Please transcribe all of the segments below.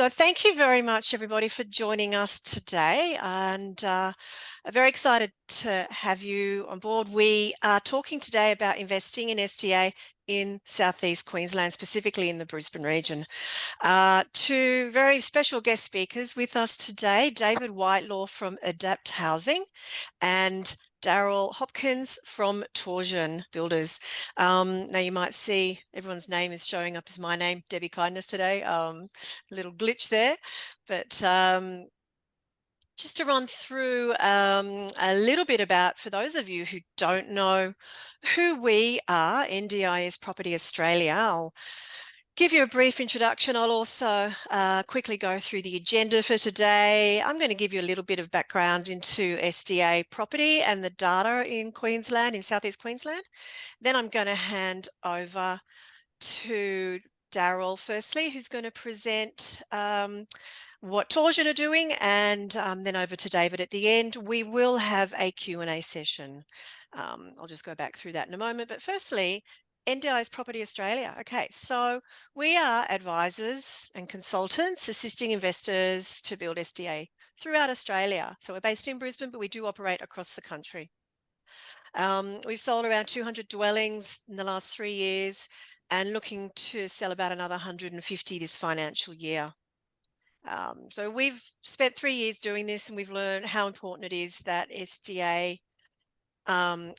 So thank you very much, everybody, for joining us today. And I'm very excited to have you on board. We are talking today about investing in SDA in South East Queensland, specifically in the Brisbane region. Two very special guest speakers with us today, David Whitelaw from Adapt Housing and Darryl Hopkins from Torsion Builders. Now you might see everyone's name is showing up as my name, Debbie Kindness today. A little glitch there, but just to run through a little bit about, for those of you who don't know who we are, NDIS Property Australia, I'll give you a brief introduction. I'll also quickly go through the agenda for today. I'm going to give you a little bit of background into SDA property and the data in Queensland, in South East Queensland. Then I'm going to hand over to Darryl firstly, who's going to present what Torsion are doing, and then over to David at the end. We will have a Q&A session. I'll just go back through that in a moment. But firstly, NDIS Property Australia. Okay, so we are advisors and consultants assisting investors to build SDA throughout Australia. So we're based in Brisbane, but we do operate across the country. We've sold around 200 dwellings in the last 3 years and looking to sell about another 150 this financial year. So we've spent 3 years doing this, and we've learned how important it is that SDA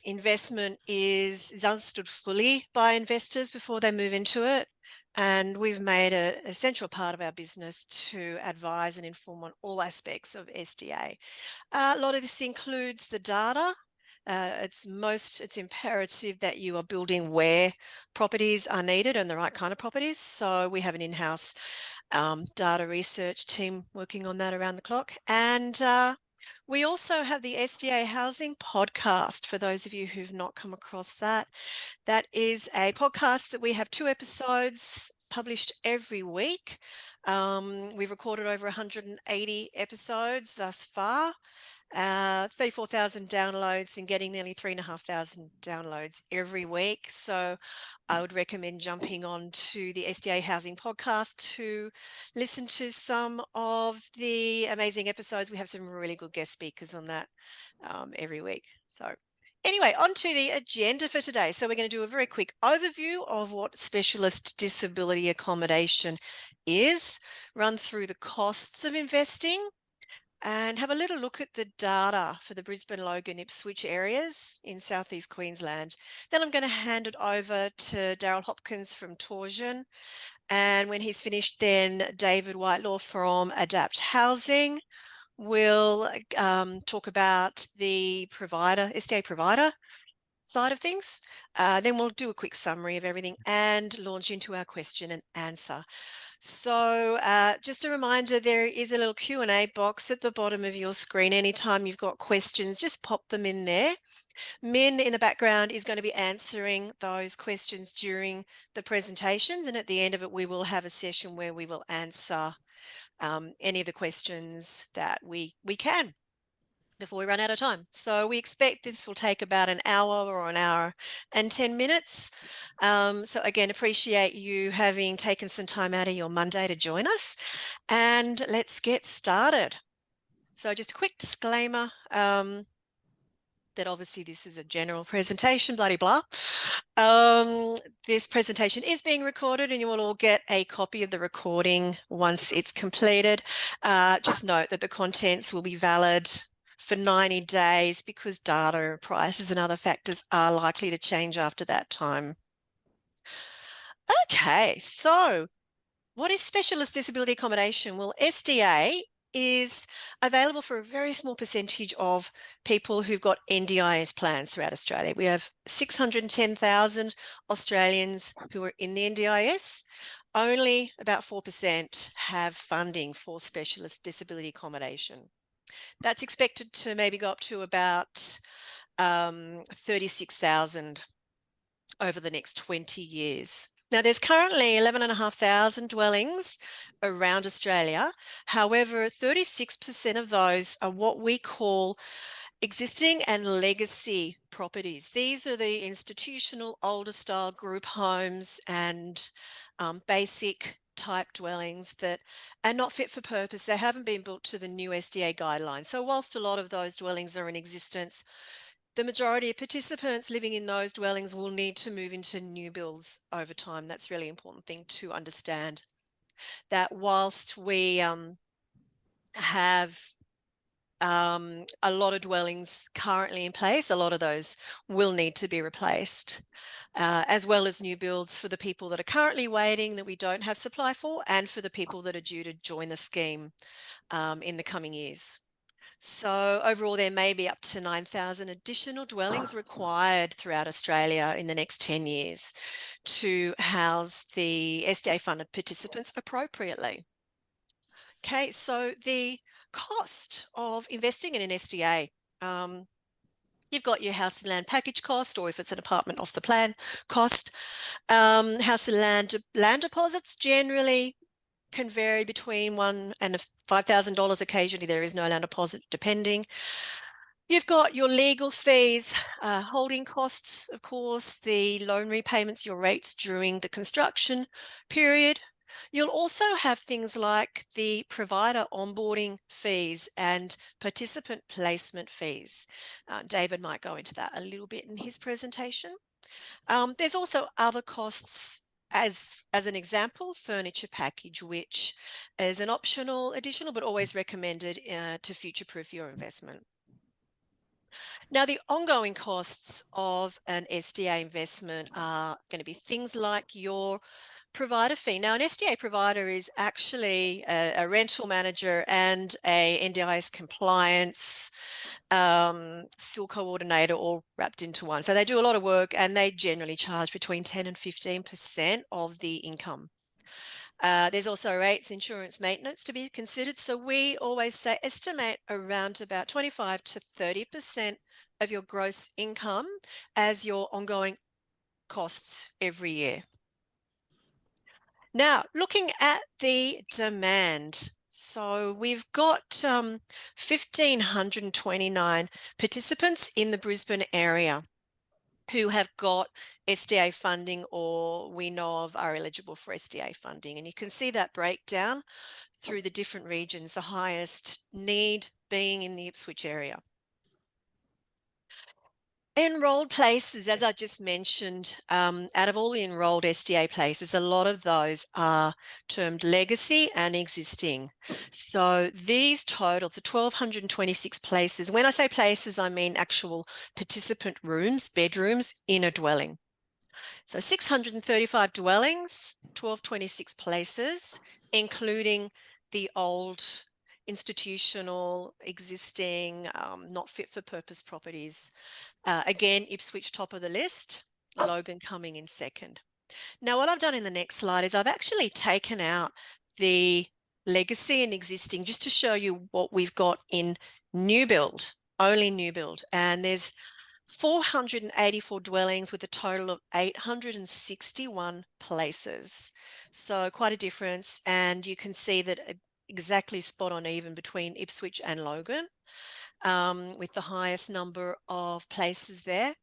investment is understood fully by investors before they move into it. And we've made it an essential part of our business to advise and inform on all aspects of SDA. A lot of this includes the data. It's imperative that you are building where properties are needed and the right kind of properties. So we have an in-house data research team working on that around the clock. And we also have the SDA Housing podcast, for those of you who've not come across that. That is a podcast that we have 2 episodes published every week. We've recorded over 180 episodes thus far. 34,000 downloads and getting nearly 3,500 downloads every week. So I would recommend jumping on to the SDA Housing podcast to listen to some of the amazing episodes. We have some really good guest speakers on that every week. So anyway, on to the agenda for today. So we're going to do a very quick overview of what specialist disability accommodation is, run through the costs of investing, and have a little look at the data for the Brisbane, Logan, Ipswich areas in South East Queensland. Then I'm going to hand it over to Darryl Hopkins from Torsion. And when he's finished, then David Whitelaw from Adapt Housing will talk about the provider, SDA provider side of things. Then we'll do a quick summary of everything and launch into our question and answer. So just a reminder, there is a little Q&A box at the bottom of your screen. Anytime you've got questions, just pop them in there. Min in the background is going to be answering those questions during the presentations, and at the end of it we will have a session where we will answer any of the questions that we can before we run out of time. So we expect this will take about an hour or an hour and 10 minutes. So again, appreciate you having taken some time out of your Monday to join us, and let's get started. So just a quick disclaimer that obviously this is a general presentation, bloody blah. This presentation is being recorded, and you will all get a copy of the recording once it's completed. Just note that the contents will be valid for 90 days because data, prices and other factors are likely to change after that time. Okay, so what is specialist disability accommodation? Well, SDA is available for a very small percentage of people who've got NDIS plans throughout Australia. We have 610,000 Australians who are in the NDIS. Only about 4% have funding for specialist disability accommodation. That's expected to maybe go up to about 36,000 over the next 20 years. Now, there's currently 11,500 dwellings around Australia. However, 36% of those are what we call existing and legacy properties. These are the institutional, older style group homes and basic type dwellings that are not fit for purpose. They haven't been built to the new SDA guidelines. So whilst a lot of those dwellings are in existence, the majority of participants living in those dwellings will need to move into new builds over time. That's a really important thing to understand, that whilst we have a lot of dwellings currently in place, a lot of those will need to be replaced, as well as new builds for the people that are currently waiting that we don't have supply for, and for the people that are due to join the scheme in the coming years. So overall, there may be up to 9,000 additional dwellings required throughout Australia in the next 10 years to house the SDA funded participants appropriately. Okay, so the cost of investing in an SDA, you've got your house and land package cost, or if it's an apartment off the plan cost. House and land deposits generally can vary between $1,000 and $5,000. Occasionally there is no land deposit, depending. You've got your legal fees, holding costs, of course, the loan repayments, your rates during the construction period. You'll also have things like the provider onboarding fees and participant placement fees. David might go into that a little bit in his presentation. There's also other costs, as an example, furniture package, which is an optional additional but always recommended to future-proof your investment. Now, the ongoing costs of an SDA investment are going to be things like your provider fee. Now, an SDA provider is actually a rental manager and a NDIS compliance SEQ coordinator, all wrapped into one. So they do a lot of work, and they generally charge between 10 and 15% of the income. There's also rates, insurance, maintenance to be considered. So we always say estimate around about 25 to 30% of your gross income as your ongoing costs every year. Now, looking at the demand. So we've got 1,529 participants in the Brisbane area who have got SDA funding, or we know of are eligible for SDA funding. And you can see that breakdown through the different regions, the highest need being in the Ipswich area. Enrolled places, as I just mentioned, out of all the enrolled SDA places, a lot of those are termed legacy and existing. So these totals are 1,226 places. When I say places, I mean actual participant rooms, bedrooms in a dwelling. So 635 dwellings, 1,226 places, including the old institutional, existing, not fit for purpose properties. Again, Ipswich top of the list, Logan coming in second. Now, what I've done in the next slide is I've actually taken out the legacy and existing just to show you what we've got in new build, only new build. And there's 484 dwellings with a total of 861 places. So quite a difference. And you can see that exactly spot on even between Ipswich and Logan, with the highest number of places there,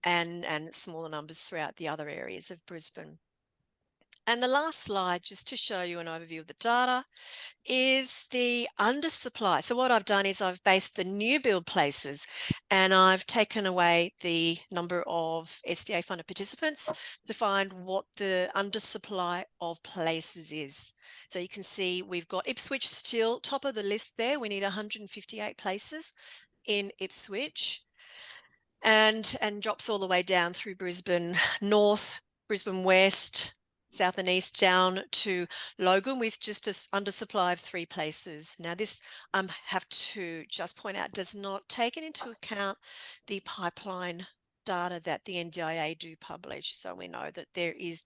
and smaller numbers throughout the other areas of Brisbane. And the last slide, just to show you an overview of the data, is the undersupply. So what I've done is I've based the new build places, and I've taken away the number of SDA funded participants to find what the undersupply of places is. So you can see we've got Ipswich still top of the list there. We need 158 places in Ipswich, and drops all the way down through Brisbane North, Brisbane West, South and East, down to Logan with just an undersupply of 3 places. Now this, I have to just point out, does not take into account the pipeline data that the NDIA do publish. So we know that there is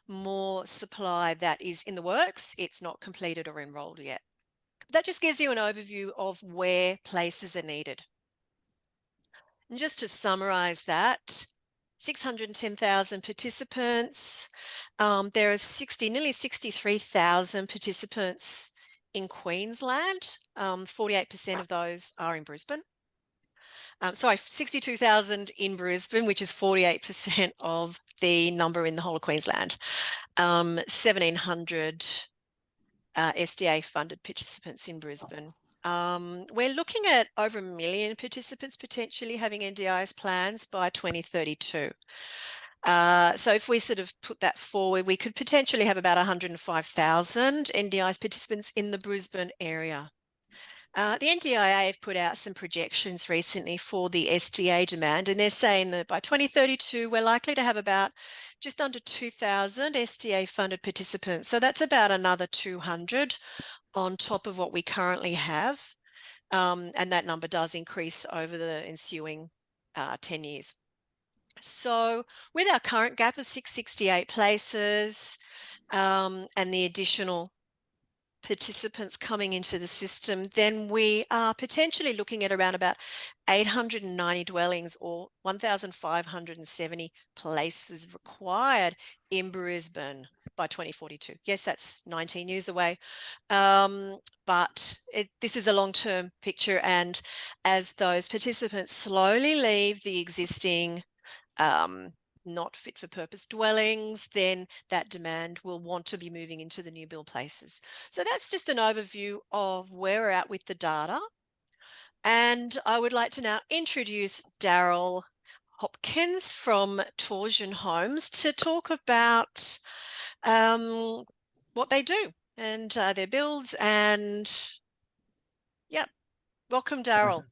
more supply that is in the works. It's not completed or enrolled yet. That just gives you an overview of where places are needed. And just to summarize that, 610,000 participants. There are nearly 63,000 participants in Queensland. 48% of those are in Brisbane. Sorry, 62,000 in Brisbane, which is 48% of the number in the whole of Queensland. 1,700 SDA funded participants in Brisbane. We're looking at over 1 million participants potentially having NDIS plans by 2032. So if we sort of put that forward, we could potentially have about 105,000 NDIS participants in the Brisbane area. The NDIA have put out some projections recently for the SDA demand, and they're saying that by 2032, we're likely to have about just under 2,000 SDA funded participants. So that's about another 200 on top of what we currently have. And that number does increase over the ensuing 10 years. So with our current gap of 668 places and the additional participants coming into the system, then we are potentially looking at around about 890 dwellings or 1,570 places required in Brisbane by 2042. Yes, that's 19 years away, but this is a long-term picture, and as those participants slowly leave the existing not fit for purpose dwellings, then that demand will want to be moving into the new build places. So that's just an overview of where we're at with the data. And I would like to now introduce Darryl Hopkins from Torsion Homes to talk about what they do and their builds. And yeah, welcome, Darryl.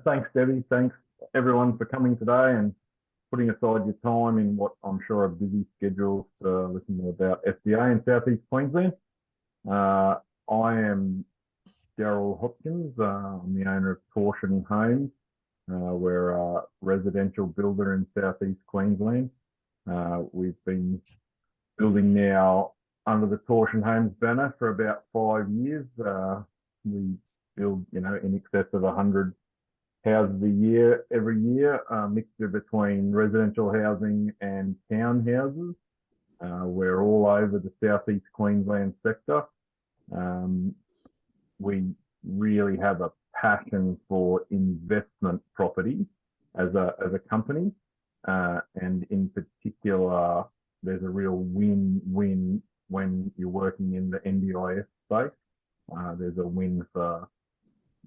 Thanks, Debbie. Thanks everyone for coming today and putting aside your time in what I'm sure are busy schedules to listen about SDA in South East Queensland. I am Darryl Hopkins. I'm the owner of Torsion Homes. We're a residential builder in South East Queensland. We've been building now under the Torsion Homes banner for about 5 years. We build, in excess of 100 houses a year, every year, a mixture between residential housing and townhouses. We're all over the South East Queensland sector. We really have a passion for investment property as a company, and in particular, there's a real win-win when you're working in the NDIS space. There's a win for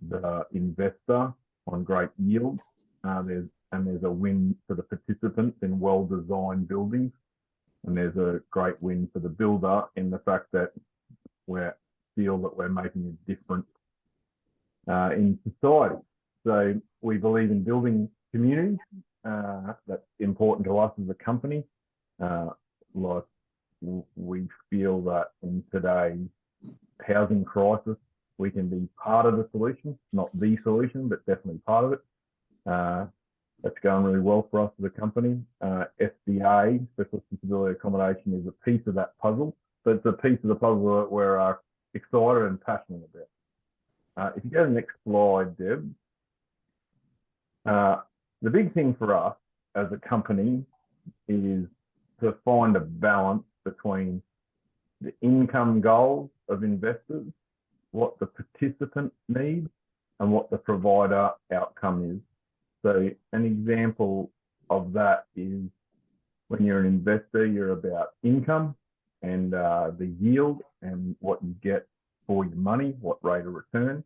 the investor on great yield. There's a win for the participants in well-designed buildings, and there's a great win for the builder in the fact that we feel that we're making a difference in society. So we believe in building communities. That's important to us as a company. Like we feel that in today's housing crisis, we can be part of the solution, not the solution, but definitely part of it. That's going really well for us as a company. SDA, Specialist Disability Accommodation, is a piece of that puzzle, but it's a piece of the puzzle that we're excited and passionate about. If you go to the next slide, Deb. The big thing for us as a company is to find a balance between the income goals of investors, what the participant needs, and what the provider outcome is. So an example of that is when you're an investor, you're about income and the yield and what you get for your money, what rate of return.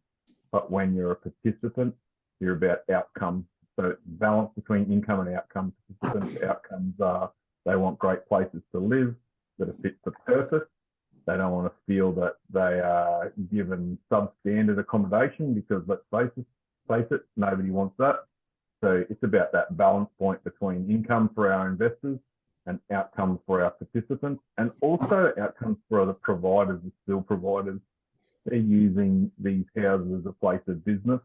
But when you're a participant, you're about outcome. So it's balance between income and outcome. Participants' outcomes are they want great places to live that are fit for purpose. They don't want to feel that they are given substandard accommodation because, let's face it, nobody wants that. So it's about that balance point between income for our investors and outcomes for our participants, and also outcomes for the providers, the still providers. They're using these houses as a place of business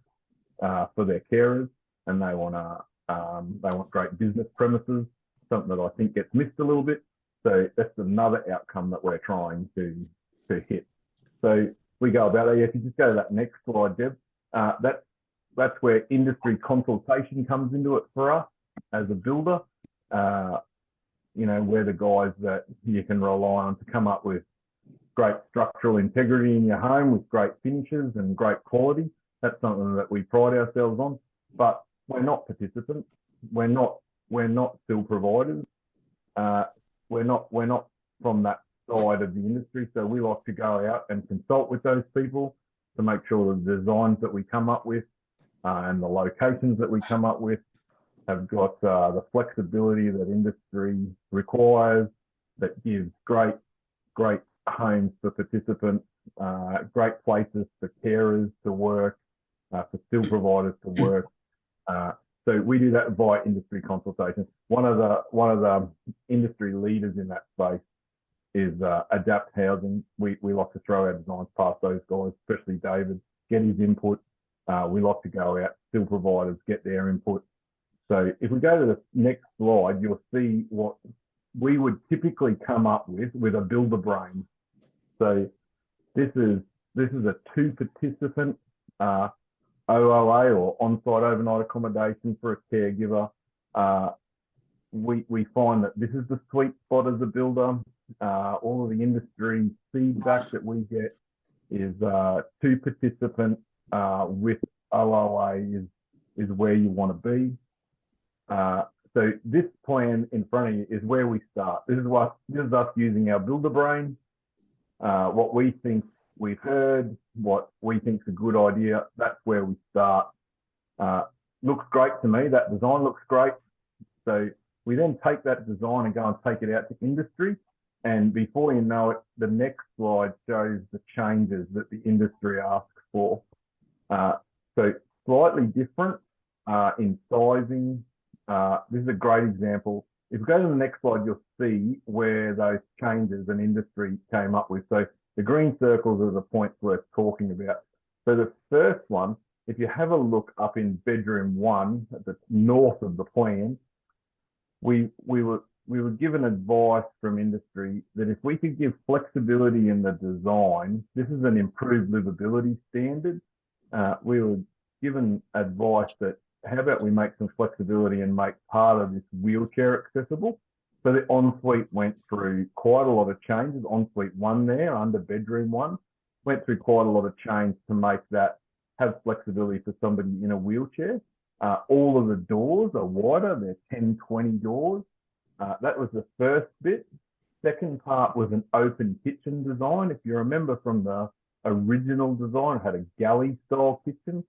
for their carers, and they want great business premises, something that I think gets missed a little bit. So that's another outcome that we're trying to hit. So we go about that. If you just go to that next slide, Deb, that's where industry consultation comes into it for us as a builder. We're the guys that you can rely on to come up with great structural integrity in your home with great finishes and great quality. That's something that we pride ourselves on. But we're not participants. We're not still providers. We're not from that side of the industry. So we like to go out and consult with those people to make sure the designs that we come up with and the locations that we come up with have got the flexibility that industry requires, that gives great homes for participants, great places for carers to work, for still providers to work. So we do that via industry consultation. One of the industry leaders in that space is Adapt Housing. We like to throw our designs past those guys, especially David, get his input. We like to go out, still providers, get their input. So if we go to the next slide, you'll see what we would typically come up with a builder brain. So this is a 2-participant OOA, or on-site overnight accommodation for a caregiver. We find that this is the sweet spot as a builder. All of the industry feedback that we get is 2-participant with OOA is where you want to be. So this plan in front of you is where we start. This is us using our builder brain, what we think we've heard, what we think is a good idea. That's where we start. Looks great to me. That design looks great. So we then take that design and go and take it out to industry. And before you know it, the next slide shows the changes that the industry asks for. So slightly different in sizing. This is a great example. If we go to the next slide, you'll see where those changes an industry came up with. So the green circles are the points worth talking about. So the first one, if you have a look up in bedroom 1 at the north of the plan, we were given advice from industry that if we could give flexibility in the design, this is an improved livability standard. We were given advice that how about we make some flexibility and make part of this wheelchair accessible? So the ensuite went through quite a lot of changes. Ensuite 1 there under bedroom 1 went through quite a lot of change to make that have flexibility for somebody in a wheelchair. All of the doors are wider. They're 10-20 doors. That was the first bit. Second part was an open kitchen design. If you remember from the original design, it had a galley style kitchen.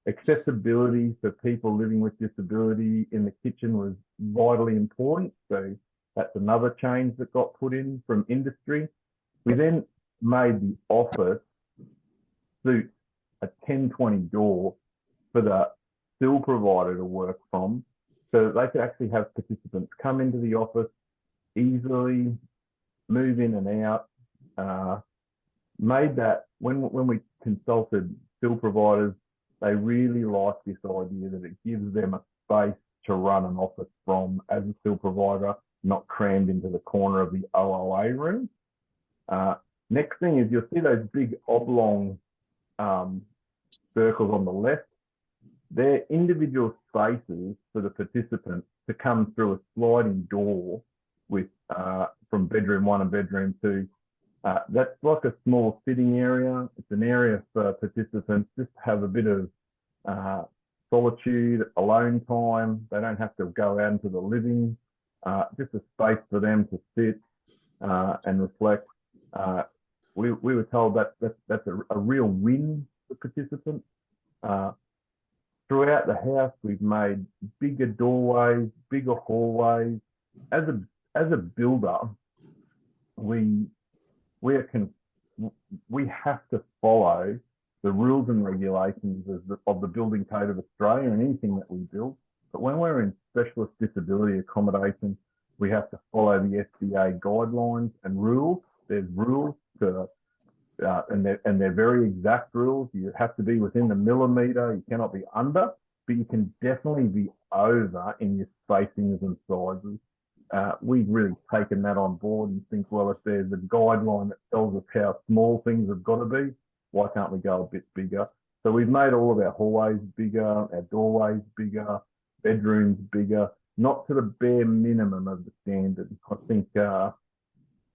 Accessibility for people living with disability in the kitchen was vitally important. So that's another change that got put in from industry. We then made the office suit a 10-20 door for the still provider to work from, so that they could actually have participants come into the office easily, move in and out. Made that, when we consulted still providers, they really like this idea that it gives them a space to run an office from as a still provider, not crammed into the corner of the OOA room. Next thing is you'll see those big oblong circles on the left. They're individual spaces for the participant to come through a sliding door with from bedroom 1 and bedroom 2. That's like a small sitting area. It's an area for participants just to have a bit of solitude, alone time. They don't have to go out into the living. Just a space for them to sit and reflect. We were told that that's a real win for participants. Throughout the house, we've made bigger doorways, bigger hallways. As a builder, we have to follow the rules and regulations of the Building Code of Australia and anything that we build. But when we're in specialist disability accommodation, we have to follow the SDA guidelines and rules. There's rules to, and they're very exact rules. You have to be within the millimetre. You cannot be under, but you can definitely be over in your spacings and sizes. We've really taken that on board and think, well, if there's a guideline that tells us how small things have got to be, why can't we go a bit bigger? So we've made all of our hallways bigger, our doorways bigger, bedrooms bigger, not to the bare minimum of the standard. I think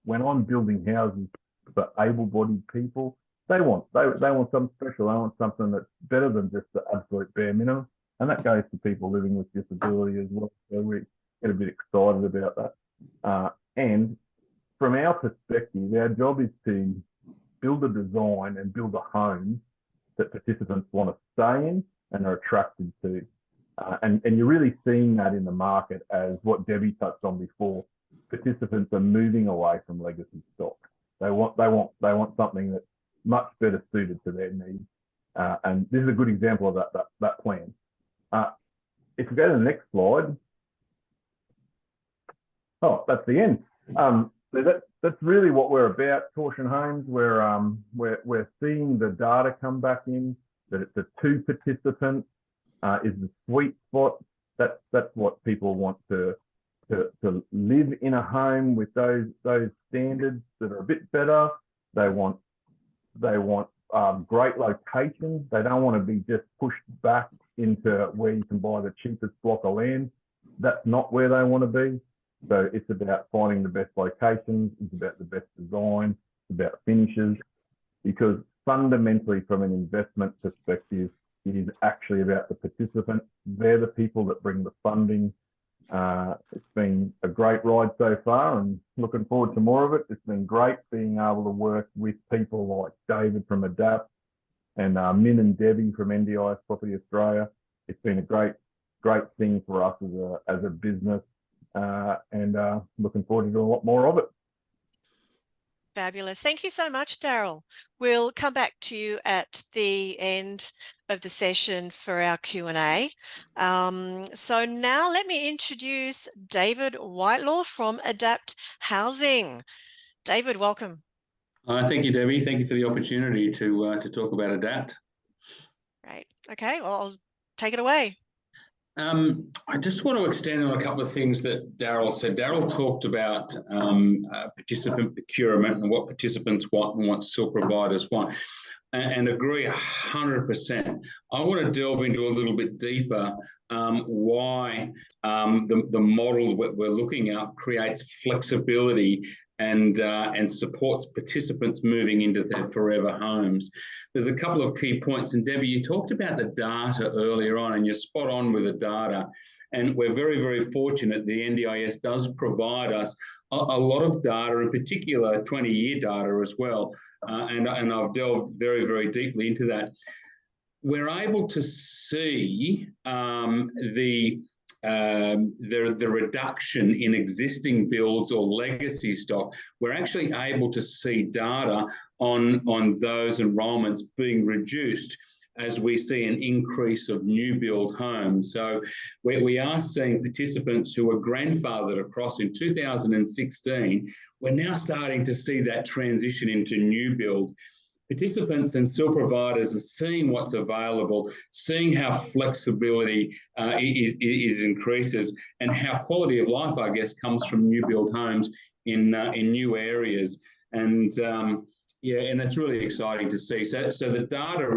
when I'm building houses for able-bodied people, they want something special. They want something that's better than just the absolute bare minimum. And that goes to people living with disability as well. So we get a bit excited about that. And from our perspective, our job is to build a design and build a home that participants want to stay in and are attracted to. And you're really seeing that in the market, as what Debbie touched on before. Participants are moving away from legacy stock. They want something that's much better suited to their needs. And this is a good example of that plan. If we go to the next slide. Oh, that's the end. So that's really what we're about. Torsion Homes, we're seeing the data come back in, that it's a 2 participant is the sweet spot. That's what people want to live in a home with those standards that are a bit better. They want great location. They don't want to be just pushed back into where you can buy the cheapest block of land. That's not where they want to be. So it's about finding the best locations. It's about the best design. It's about finishes. Because fundamentally, from an investment perspective, it is actually about the participant. They're the people that bring the funding. It's been a great ride so far, and looking forward to more of it. It's been great being able to work with people like David from ADAPT and Min and Debbie from NDIS Property Australia. It's been a great thing for us as a business, and looking forward to doing a lot more of it. Fabulous. Thank you so much, Darryl. We'll come back to you at the end of the session for our Q&A. So now let me introduce David Whitelaw from ADAPT Housing. David, welcome. Thank you, Debbie. Thank you for the opportunity to talk about ADAPT. Great. Okay, well, I'll take it away. I just want to extend on a couple of things that Darryl said. Darryl talked about participant procurement and what participants want and what SIL providers want, and agree 100%. I want to delve into a little bit deeper why the model that we're looking at creates flexibility and supports participants moving into their forever homes. There's a couple of key points, and Debbie, you talked about the data earlier on, and you're spot on with the data. And we're very, very fortunate the NDIS does provide us a lot of data, in particular 20-year data as well. And I've delved very, very deeply into that. We're able to see the reduction in existing builds or legacy stock. We're actually able to see data on those enrolments being reduced as we see an increase of new build homes. So we are seeing participants who were grandfathered across in 2016. We're now starting to see that transition into new build. Participants and SIL providers are seeing what's available, seeing how flexibility is increases, and how quality of life, I guess, comes from new build homes in new areas. And yeah, and it's really exciting to see. So the data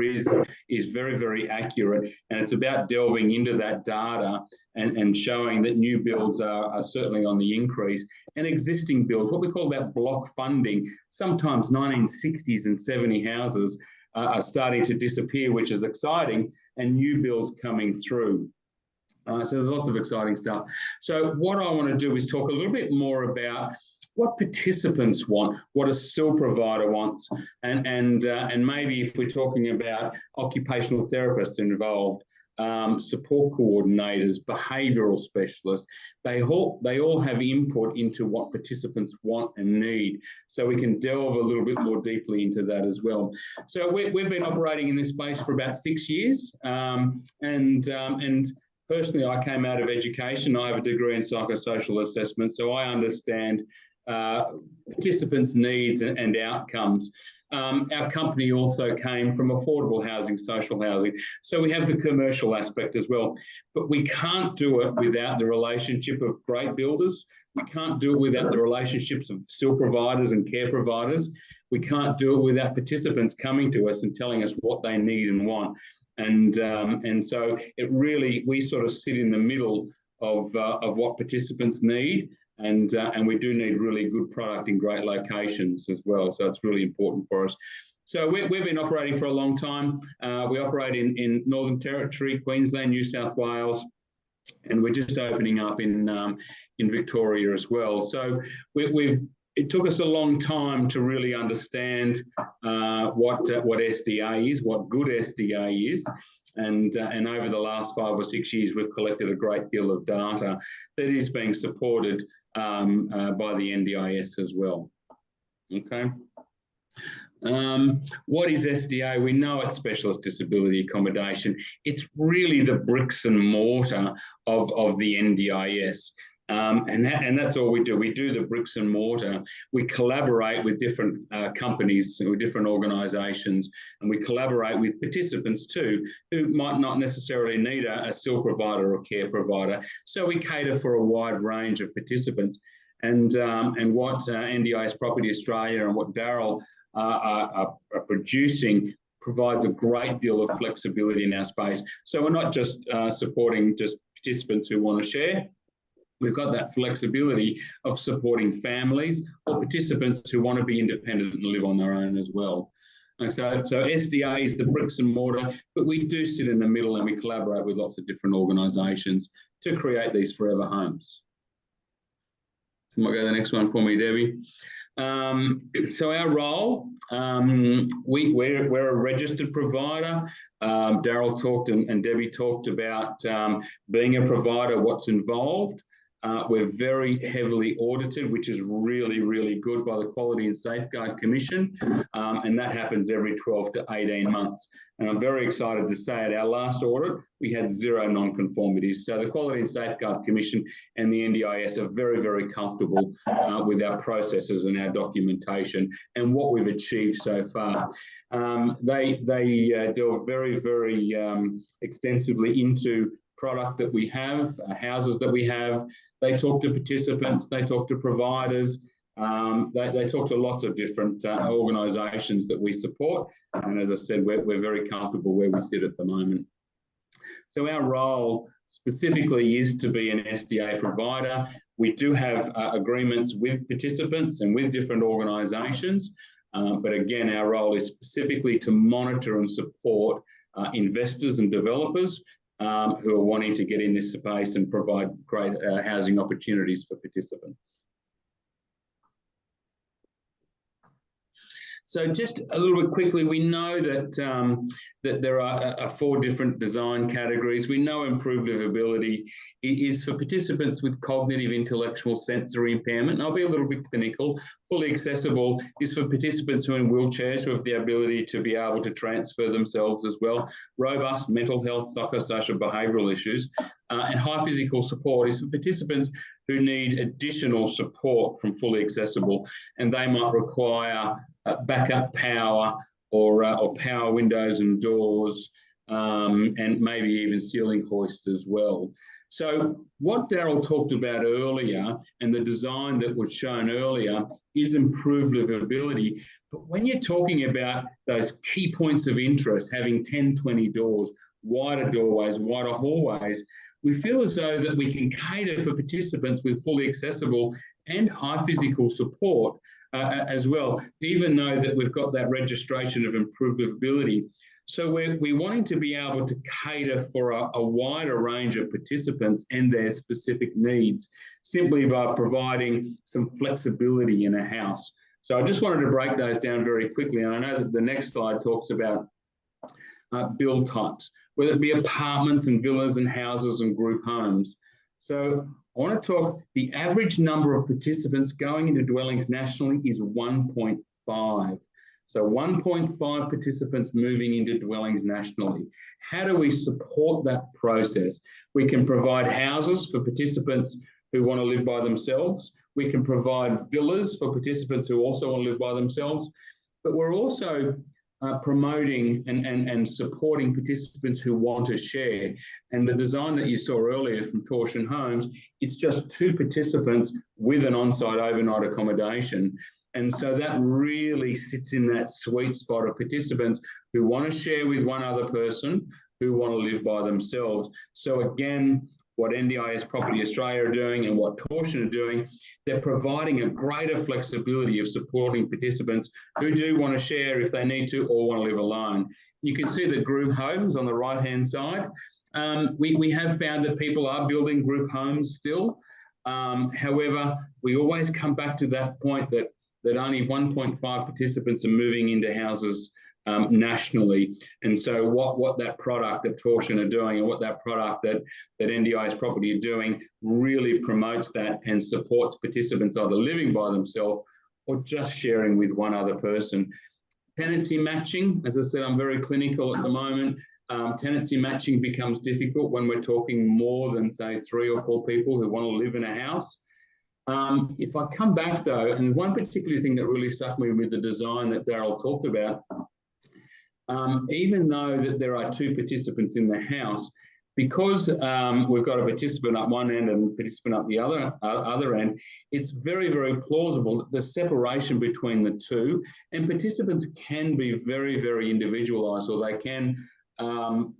is very, very accurate, and it's about delving into that data and showing that new builds are certainly on the increase, and existing builds, what we call about block funding, sometimes 1960s and 70 houses are starting to disappear, which is exciting, and new builds coming through. So there's lots of exciting stuff. So what I want to do is talk a little bit more about what participants want, what a SIL provider wants, and maybe if we're talking about occupational therapists involved, support coordinators, behavioural specialists, they all have input into what participants want and need. So we can delve a little bit more deeply into that as well. So we've been operating in this space for about 6 years, and personally, I came out of education. I have a degree in psychosocial assessment, so I understand participants' needs and outcomes. Our company also came from affordable housing, social housing. So we have the commercial aspect as well. But we can't do it without the relationship of great builders. We can't do it without the relationships of SIL providers and care providers. We can't do it without participants coming to us and telling us what they need and want. And so it really, we sort of sit in the middle of what participants need. And we do need really good product in great locations as well. So it's really important for us. So we've been operating for a long time. We operate in Northern Territory, Queensland, New South Wales, and we're just opening up in Victoria as well. So it took us a long time to really understand what SDA is, what good SDA is, and over the last 5 or 6 years, we've collected a great deal of data that is being supported by the NDIS as well. Okay. What is SDA? We know it's specialist disability accommodation. It's really the bricks and mortar of the NDIS. And that's all we do. We do the bricks and mortar. We collaborate with different companies, with different organisations, and we collaborate with participants too, who might not necessarily need a SIL provider or care provider. So we cater for a wide range of participants. And what NDIS Property Australia and what Darryl are producing provides a great deal of flexibility in our space. So we're not just supporting just participants who want to share. We've got that flexibility of supporting families or participants who want to be independent and live on their own as well. And so SDA is the bricks and mortar, but we do sit in the middle and we collaborate with lots of different organisations to create these forever homes. So might go to the next one for me, Debbie. So our role, we're a registered provider. Darryl talked and Debbie talked about being a provider, what's involved. We're very heavily audited, which is really, really good by the Quality and Safeguard Commission, and that happens every 12 to 18 months. And I'm very excited to say at our last audit, we had 0 non-conformities. So the Quality and Safeguard Commission and the NDIS are very, very comfortable with our processes and our documentation and what we've achieved so far. They delve very, very extensively into product that we have, houses that we have. They talk to participants, they talk to providers, they talk to lots of different organisations that we support. And as I said, we're very comfortable where we sit at the moment. So our role specifically is to be an SDA provider. We do have agreements with participants and with different organisations. But again, our role is specifically to monitor and support investors and developers who are wanting to get in this space and provide great housing opportunities for participants. So just a little bit quickly, we know that that there are 4 different design categories. We know improved livability is for participants with cognitive, intellectual, sensory impairment. And I'll be a little bit clinical. Fully accessible is for participants who are in wheelchairs who have the ability to be able to transfer themselves as well. Robust mental health, psychosocial behavioural issues. And high physical support is for participants who need additional support from fully accessible, and they might require backup power or power windows and doors, and maybe even ceiling hoists as well. So what Darryl talked about earlier and the design that was shown earlier is improved livability. But when you're talking about those key points of interest, having 10, 20 doors, wider doorways, wider hallways, we feel as though that we can cater for participants with fully accessible and high physical support as well, even though that we've got that registration of improved livability. So we're wanting to be able to cater for a wider range of participants and their specific needs, simply by providing some flexibility in a house. So I just wanted to break those down very quickly. And I know that the next slide talks about build types, whether it be apartments and villas and houses and group homes. So I want to talk, the average number of participants going into dwellings nationally is 1.5. So 1.5 participants moving into dwellings nationally. How do we support that process? We can provide houses for participants who want to live by themselves. We can provide villas for participants who also want to live by themselves. But we're also promoting and supporting participants who want to share. And the design that you saw earlier from Torsion Homes, it's just 2 participants with an on-site overnight accommodation. And so that really sits in that sweet spot of participants who want to share with one other person, who want to live by themselves. So again, what NDIS Property Australia are doing and what Torsion are doing, they're providing a greater flexibility of supporting participants who do want to share if they need to or want to live alone. You can see the group homes on the right-hand side. We have found that people are building group homes still. However, we always come back to that point that only 1.5 participants are moving into houses nationally. And so what that product that Torsion are doing and what that product that NDIS Property are doing really promotes that and supports participants either living by themselves or just sharing with one other person. Tenancy matching, as I said, I'm very clinical at the moment. Tenancy matching becomes difficult when we're talking more than, say, 3 or 4 people who want to live in a house. If I come back, though, and one particular thing that really struck me with the design that Darryl talked about, even though that there are 2 participants in the house, because we've got a participant up one end and a participant up the other end, it's very, very plausible that the separation between the 2, and participants can be very, very individualised, or they can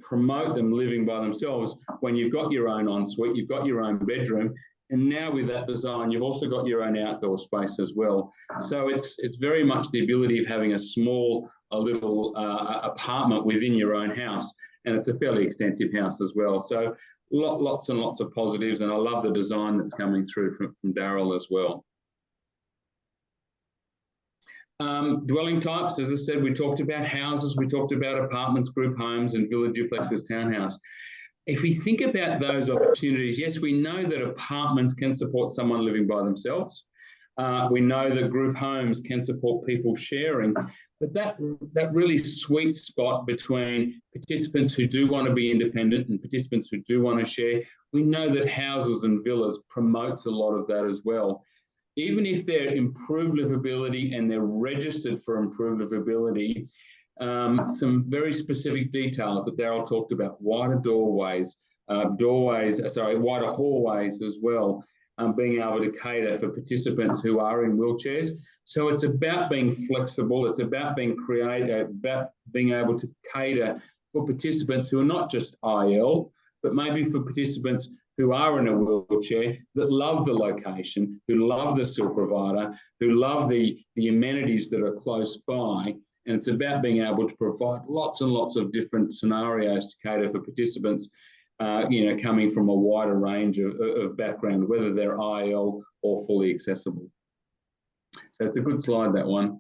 promote them living by themselves when you've got your own ensuite, you've got your own bedroom, and now with that design, you've also got your own outdoor space as well. So it's very much the ability of having a little apartment within your own house, and it's a fairly extensive house as well. So lots and lots of positives, and I love the design that's coming through from Darryl as well. Dwelling types, as I said, we talked about houses, we talked about apartments, group homes, and villa duplexes, townhouse. If we think about those opportunities, yes, we know that apartments can support someone living by themselves. We know that group homes can support people sharing, but that really sweet spot between participants who do want to be independent and participants who do want to share, we know that houses and villas promotes a lot of that as well. Even if they're improved livability and they're registered for improved livability, some very specific details that Darryl talked about, wider doorways, wider hallways as well, being able to cater for participants who are in wheelchairs. So it's about being flexible, it's about being creative, about being able to cater for participants who are not just IL, but maybe for participants who are in a wheelchair that love the location, who love the SIL provider, who love the amenities that are close by. And it's about being able to provide lots and lots of different scenarios to cater for participants, coming from a wider range of background, whether they're IL or fully accessible. So it's a good slide, that one.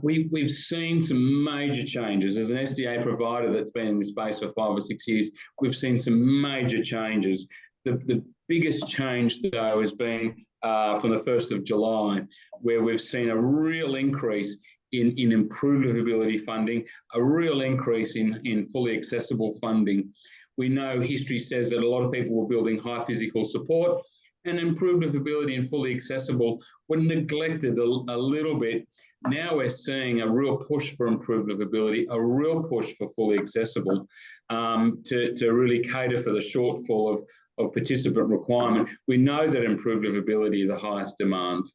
We've seen some major changes. As an SDA provider that's been in this space for 5 or 6 years, we've seen some major changes. The biggest change, though, has been from the 1st of July, where we've seen a real increase in improved livability funding, a real increase in fully accessible funding. We know history says that a lot of people were building high physical support, and improved livability and fully accessible were neglected a little bit. Now we're seeing a real push for improved livability, a real push for fully accessible, to really cater for the shortfall of participant requirement. We know that improved livability is the highest demand.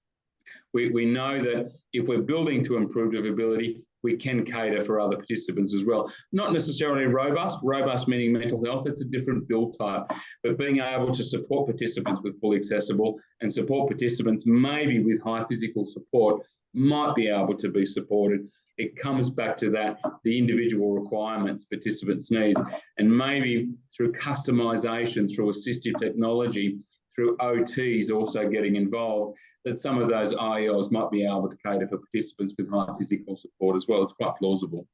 We know that if we're building to improve livability, we can cater for other participants as well. Not necessarily robust meaning mental health, it's a different build type, but being able to support participants with fully accessible and support participants maybe with high physical support might be able to be supported. It comes back to that, the individual requirements participants need, and maybe through customisation, through assistive technology, through OTs also getting involved, that some of those IELs might be able to cater for participants with high physical support as well. It's quite plausible.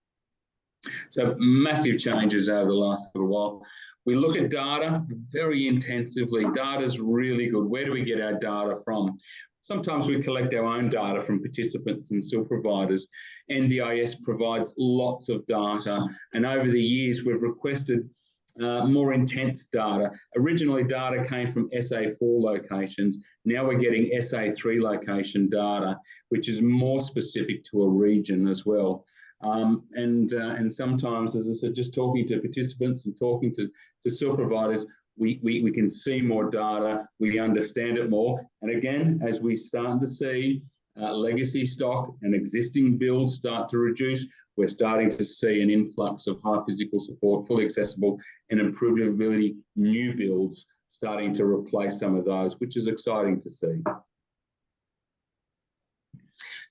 So massive changes over the last little while. We look at data very intensively. Data's really good. Where do we get our data from? Sometimes we collect our own data from participants and SIL providers. NDIS provides lots of data, and over the years we've requested more intense data. Originally, data came from SA4 locations. Now we're getting SA3 location data, which is more specific to a region as well. And sometimes, as I said, just talking to participants and talking to SIL providers, we can see more data, we understand it more. And again, as we start to see legacy stock and existing builds start to reduce, we're starting to see an influx of high physical support, fully accessible and improved livability new builds starting to replace some of those, which is exciting to see.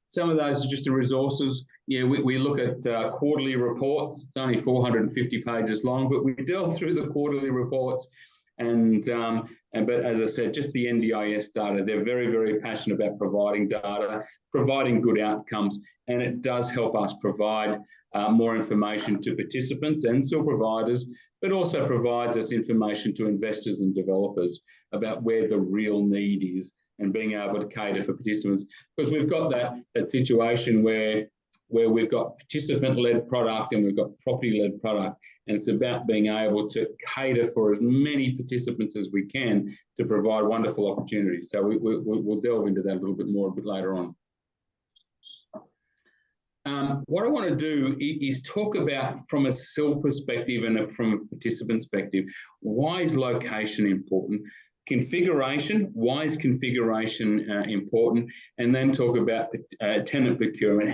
Some of those are just the resources. Yeah, we look at quarterly reports. It's only 450 pages long, but we delve through the quarterly reports. But as I said, just the NDIS data, they're very, very passionate about providing data, providing good outcomes, and it does help us provide more information to participants and SIL providers, but also provides us information to investors and developers about where the real need is and being able to cater for participants. Because we've got that situation where we've got participant-led product and we've got property-led product, and it's about being able to cater for as many participants as we can to provide wonderful opportunities. So we'll delve into that a little bit more a bit later on. What I want to do is talk about, from a SIL perspective and from a participant perspective, why is location important? Configuration, why is configuration important? And then talk about tenant procurement,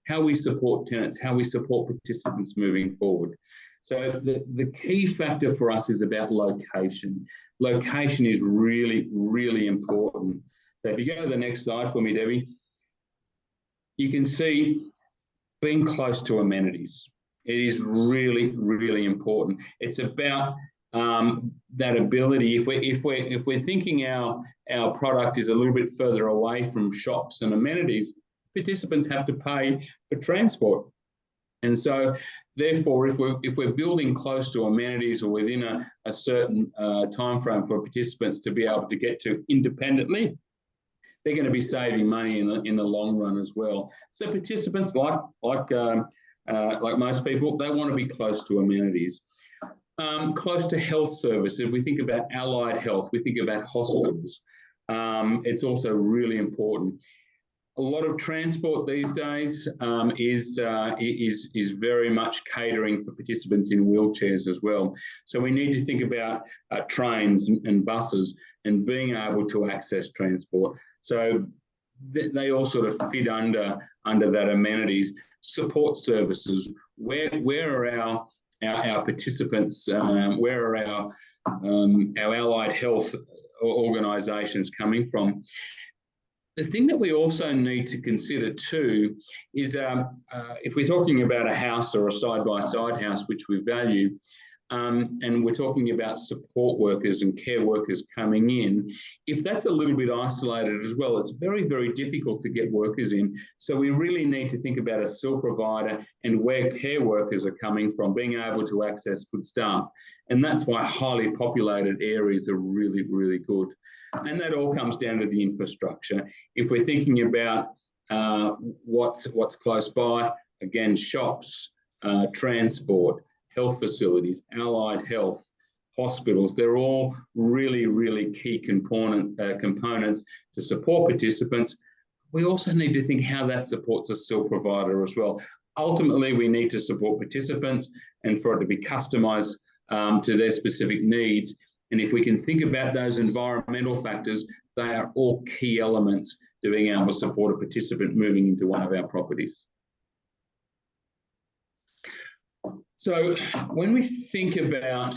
how we support tenants, how we support participants moving forward. So the key factor for us is about location. Location is really, really important. So if you go to the next slide for me, Debbie, you can see being close to amenities. It is really, really important. It's about that ability. If we're thinking our product is a little bit further away from shops and amenities, participants have to pay for transport. And so, therefore, if we're building close to amenities or within a certain time frame for participants to be able to get to independently, they're going to be saving money in the long run as well. So participants, like most people, they want to be close to amenities. Close to health service. If we think about allied health, we think about hospitals. It's also really important. A lot of transport these days is very much catering for participants in wheelchairs as well. So we need to think about trains and buses and being able to access transport. So they all sort of fit under that amenities. Support services. Where are our participants? Where are our allied health organisations coming from? The thing that we also need to consider too is if we're talking about a house or a side-by-side house, which we value, and we're talking about support workers and care workers coming in, if that's a little bit isolated as well, it's very, very difficult to get workers in. So we really need to think about a SIL provider and where care workers are coming from, being able to access good staff. And that's why highly populated areas are really, really good. And that all comes down to the infrastructure. If we're thinking about what's close by, again, shops, transport, health facilities, allied health, hospitals, they're all really, really key components to support participants. We also need to think how that supports a SIL provider as well. Ultimately, we need to support participants and for it to be customised to their specific needs. And if we can think about those environmental factors, they are all key elements to being able to support a participant moving into one of our properties. So when we think about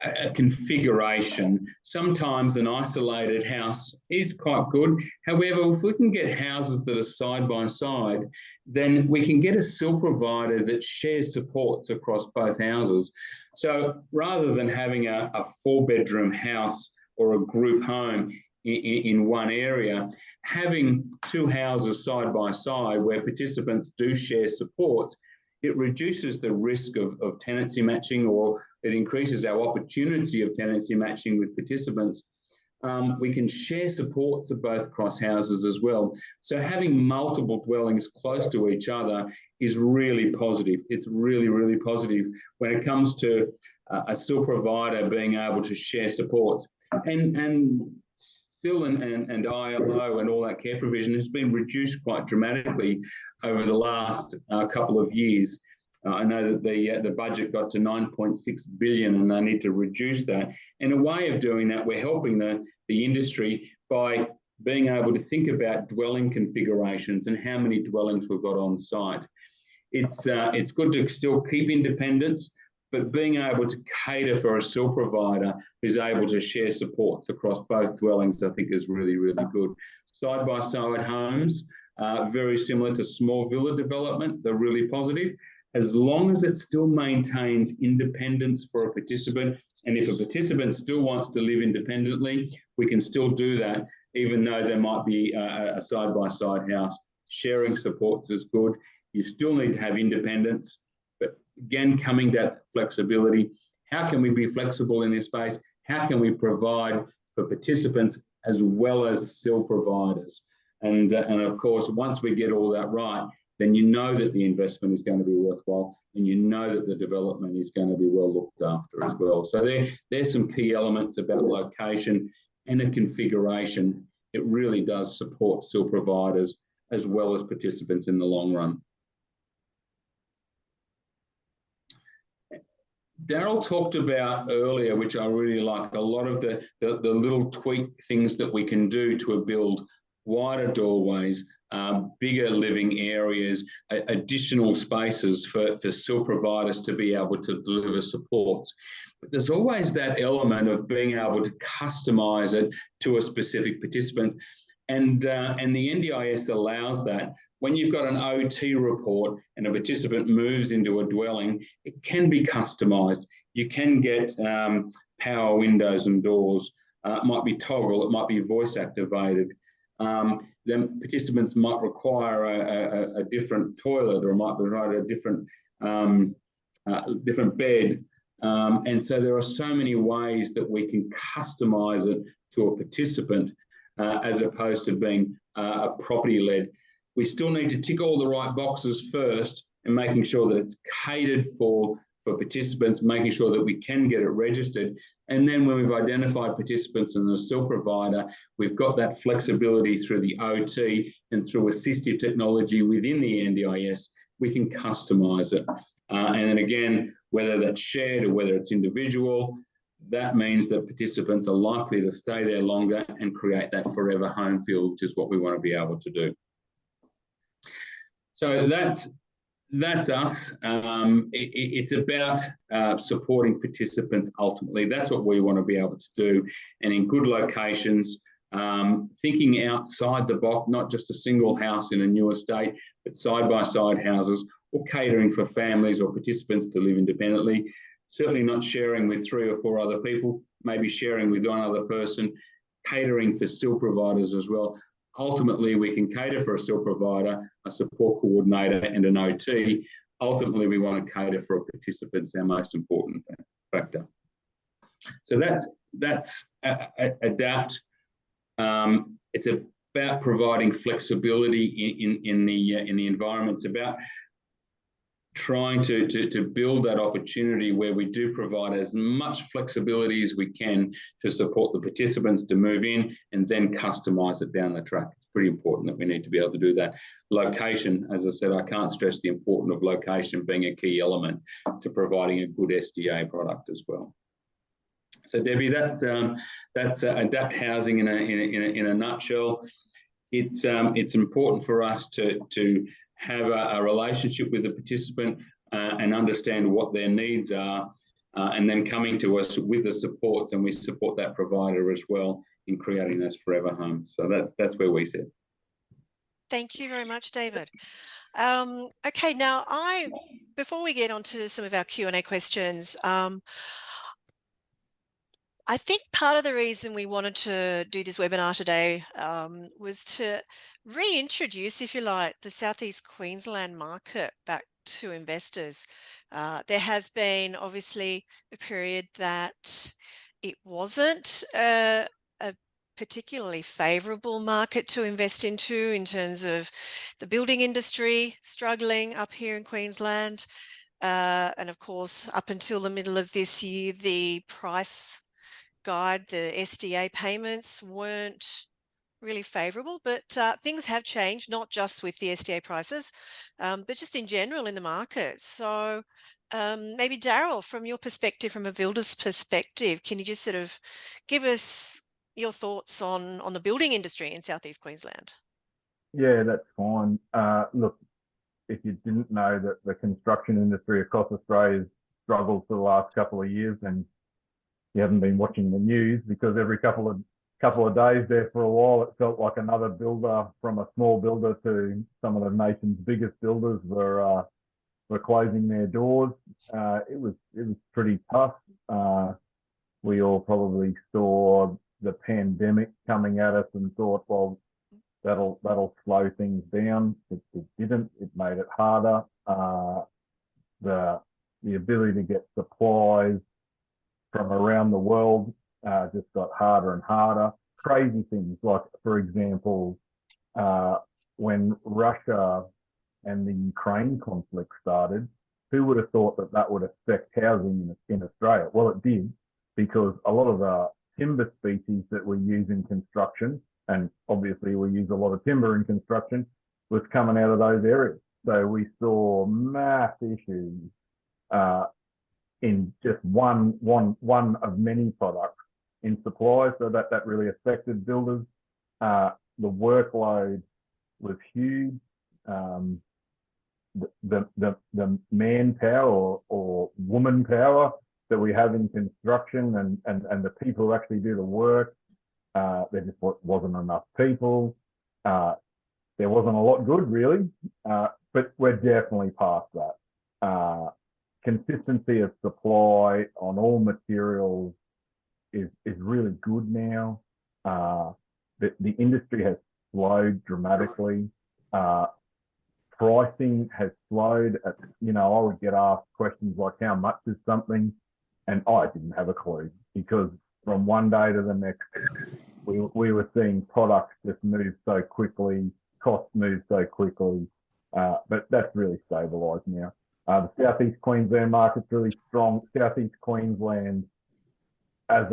a configuration, sometimes an isolated house is quite good. However, if we can get houses that are side by side, then we can get a SIL provider that shares supports across both houses. So rather than having a 4-bedroom house or a group home in one area, having 2 houses side by side where participants do share supports, it reduces the risk of tenancy matching, or it increases our opportunity of tenancy matching with participants. We can share supports of both cross houses as well. So having multiple dwellings close to each other is really positive. It's really, really positive when it comes to a SIL provider being able to share supports. And SIL and ILO and all that care provision has been reduced quite dramatically over the last couple of years. I know that the budget got to 9.6 billion and they need to reduce that. And a way of doing that, we're helping the industry by being able to think about dwelling configurations and how many dwellings we've got on site. It's good to still keep independence, but being able to cater for a SIL provider who's able to share supports across both dwellings, I think is really, really good. Side-by-side homes, very similar to small villa developments, are really positive, as long as it still maintains independence for a participant. And if a participant still wants to live independently, we can still do that, even though there might be a side-by-side house. Sharing supports is good. You still need to have independence, but again, coming to that flexibility. How can we be flexible in this space? How can we provide for participants as well as SIL providers? And of course, once we get all that right, then you know that the investment is going to be worthwhile, and you know that the development is going to be well looked after as well. So there's some key elements about location and a configuration. It really does support SIL providers as well as participants in the long run. Darryl talked about earlier, which I really like, a lot of the little tweak things that we can do to build wider doorways, bigger living areas, additional spaces for SIL providers to be able to deliver supports. But there's always that element of being able to customise it to a specific participant. And the NDIS allows that. When you've got an OT report and a participant moves into a dwelling, it can be customised. You can get power windows and doors. It might be toggle, it might be voice activated. Then participants might require a different toilet, or might require a different bed. And so there are so many ways that we can customise it to a participant as opposed to being a property-led. We still need to tick all the right boxes first, and making sure that it's catered for participants, making sure that we can get it registered. And then when we've identified participants and the SIL provider, we've got that flexibility through the OT and through assistive technology within the NDIS, we can customise it. And then again, whether that's shared or whether it's individual, that means that participants are likely to stay there longer and create that forever home feel, which is what we want to be able to do. So that's us. It's about supporting participants ultimately. That's what we want to be able to do. And in good locations, thinking outside the box, not just a single house in a new estate, but side-by-side houses, or catering for families or participants to live independently. Certainly not sharing with 3 or 4 other people, maybe sharing with one other person, catering for SIL providers as well. Ultimately, we can cater for a SIL provider, a support coordinator, and an OT. Ultimately, we want to cater for participants, our most important factor. So that's adapt. It's about providing flexibility in the environment. It's about trying to build that opportunity where we do provide as much flexibility as we can to support the participants to move in, and then customise it down the track. It's pretty important that we need to be able to do that. Location, as I said, I can't stress the importance of location being a key element to providing a good SDA product as well. So Debbie, that's adapt housing in a nutshell. It's important for us to have a relationship with the participant and understand what their needs are, and then coming to us with the supports, and we support that provider as well in creating those forever homes. So that's where we sit. Thank you very much, David. Okay, now before we get on to some of our Q&A questions, I think part of the reason we wanted to do this webinar today was to reintroduce, if you like, the South East Queensland market back to investors. There has been obviously a period that it wasn't a particularly favourable market to invest into in terms of the building industry struggling up here in Queensland. And of course, up until the middle of this year, the price guide, the SDA payments weren't really favourable, but things have changed, not just with the SDA prices, but just in general in the market. So maybe Darryl, from your perspective, from a builder's perspective, can you just sort of give us your thoughts on the building industry in South East Queensland? Yeah, that's fine. Look, if you didn't know, that the construction industry across Australia is struggled for the last couple of years, and you haven't been watching the news, because every couple of days there for a while, it felt like another builder, from a small builder to some of the nation's biggest builders, were closing their doors. It was pretty tough. We all probably saw the pandemic coming at us and thought, well, that'll slow things down. It didn't. It made it harder. The ability to get supplies from around the world just got harder and harder. Crazy things like, for example, when Russia and the Ukraine conflict started, who would have thought that would affect housing in Australia? Well, it did, because a lot of the timber species that we use in construction, and obviously we use a lot of timber in construction, was coming out of those areas. So we saw mass issues in just one of many products in supply. So that really affected builders. The workload was huge. The manpower or woman power that we have in construction and the people who actually do the work, there just wasn't enough people. There wasn't a lot good, really, but we're definitely past that. Consistency of supply on all materials is really good now. The industry has slowed dramatically. Pricing has slowed. I would get asked questions like, how much is something? And I didn't have a clue, because from one day to the next, we were seeing products just move so quickly, costs move so quickly, but that's really stabilised now. The South East Queensland market's really strong. South East Queensland as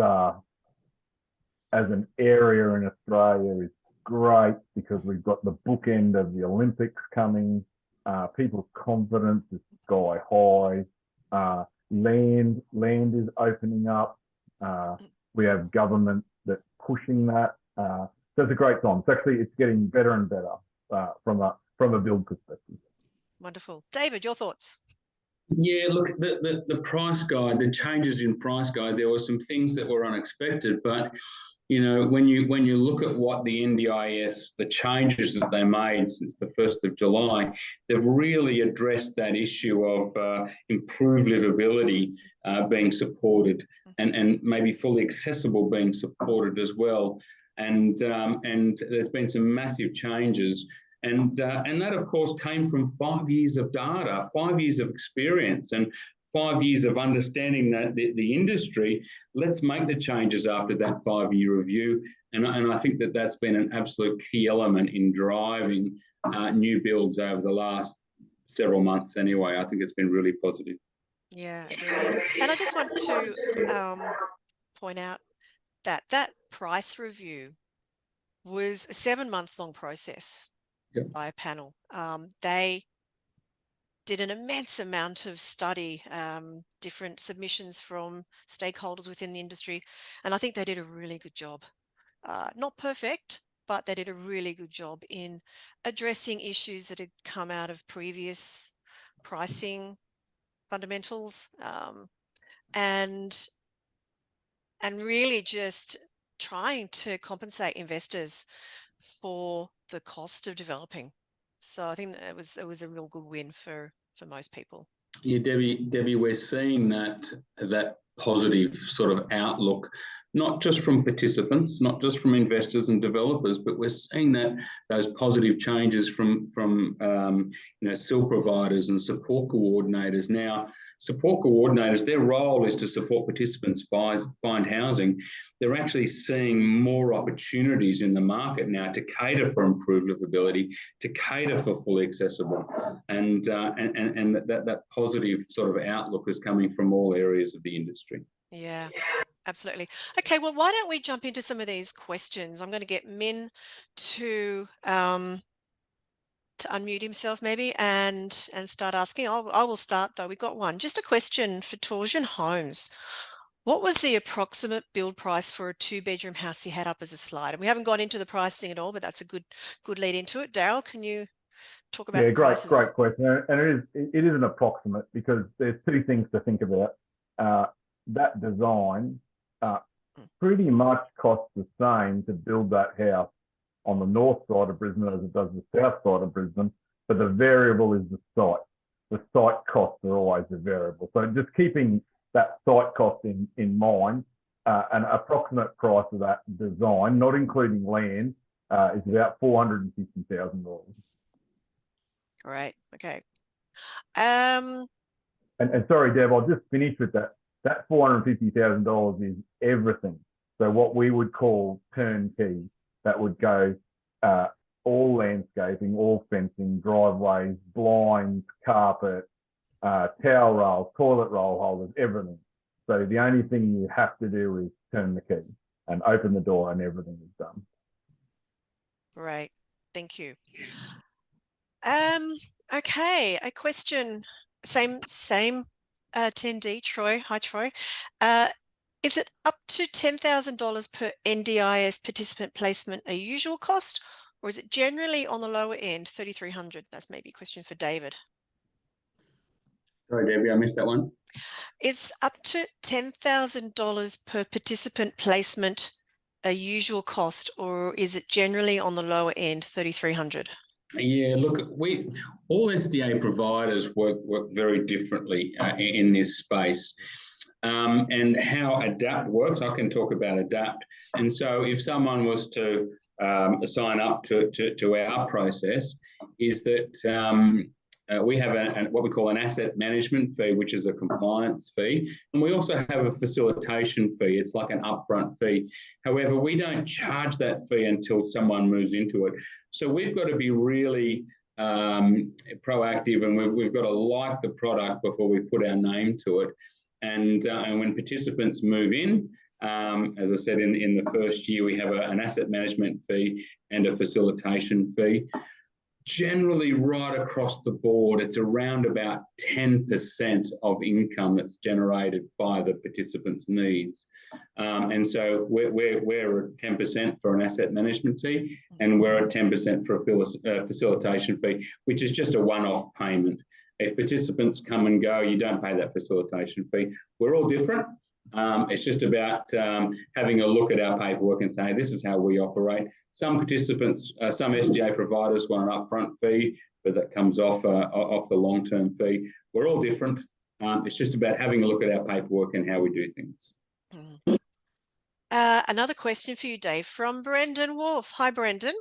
an area in Australia is great, because we've got the bookend of the Olympics coming. People's confidence is sky high. Land is opening up. We have government that's pushing that. So it's a great time. It's getting better and better from a build perspective. Wonderful. David, your thoughts? Yeah, look, the price guide, the changes in price guide, there were some things that were unexpected, but when you look at what the NDIS, the changes that they made since the 1st of July, they've really addressed that issue of improved livability being supported, and maybe fully accessible being supported as well. And there's been some massive changes. And that, of course, came from 5 years of data, 5 years of experience, and 5 years of understanding that the industry. Let's make the changes after that 5-year review. And I think that's been an absolute key element in driving new builds over the last several months anyway. I think it's been really positive. Yeah, agreed. And I just want to point out that price review was a 7-month-long process. Yep. By a panel. They did an immense amount of study, different submissions from stakeholders within the industry, and I think they did a really good job. Not perfect, but they did a really good job in addressing issues that had come out of previous pricing fundamentals, and really just trying to compensate investors for the cost of developing. So I think that it was a real good win for most people. Yeah, Debbie, we're seeing that positive sort of outlook, not just from participants, not just from investors and developers, but we're seeing that those positive changes from SIL providers and support coordinators. Now, support coordinators, their role is to support participants find housing. They're actually seeing more opportunities in the market now to cater for improved livability, to cater for fully accessible, and that positive sort of outlook is coming from all areas of the industry. Yeah, absolutely. Okay, well, why don't we jump into some of these questions? I'm going to get Min to unmute himself maybe and start asking. I will start though. We've got one. Just a question for Torsion Homes. What was the approximate build price for a 2-bedroom house you had up as a slide? And we haven't gone into the pricing at all, but that's a good lead into it. Darryl, can you talk about the great prices. question, and it is an approximate because there's two things to think about. That design pretty much costs the same to build that house on the north side of Brisbane as it does the south side of Brisbane, but the variable is the site. The site costs are always the variable. So just keeping that site cost in mind, an approximate price of that design, not including land, is about $450,000. Right. Okay. And sorry, Deb, I'll just finish with that. That $450,000 is everything. So what we would call turnkey, that would go all landscaping, all fencing, driveways, blinds, carpet, towel rolls, toilet roll holders, everything. So the only thing you have to do is turn the key and open the door and everything is done. Right. Thank you. Okay, a question, same attendee, Troy. Hi, Troy. Is it up to $10,000 per NDIS participant placement a usual cost, or is it generally on the lower end, 3,300? That's maybe a question for David. Sorry, Debbie, I missed that one. Is up to $10,000 per participant placement a usual cost, or is it generally on the lower end, 3,300? Yeah, look, all SDA providers work very differently in this space. And how ADAPT works, I can talk about ADAPT. And so if someone was to sign up to our process, is that we have what we call an asset management fee, which is a compliance fee. And we also have a facilitation fee. It's like an upfront fee. However, we don't charge that fee until someone moves into it. So we've got to be really proactive, and we've got to like the product before we put our name to it. And when participants move in, as I said, in the first year, we have an asset management fee and a facilitation fee. Generally, right across the board, it's around about 10% of income that's generated by the participants' needs. And so we're at 10% for an asset management fee, and we're at 10% for a facilitation fee, which is just a one-off payment. If participants come and go, you don't pay that facilitation fee. We're all different. It's just about having a look at our paperwork and say, this is how we operate. Some participants, some SDA providers want an upfront fee, but that comes off the long-term fee. We're all different. It's just about having a look at our paperwork and how we do things. Another question for you, Dave, from Brendan Wolf. Hi, Brendan.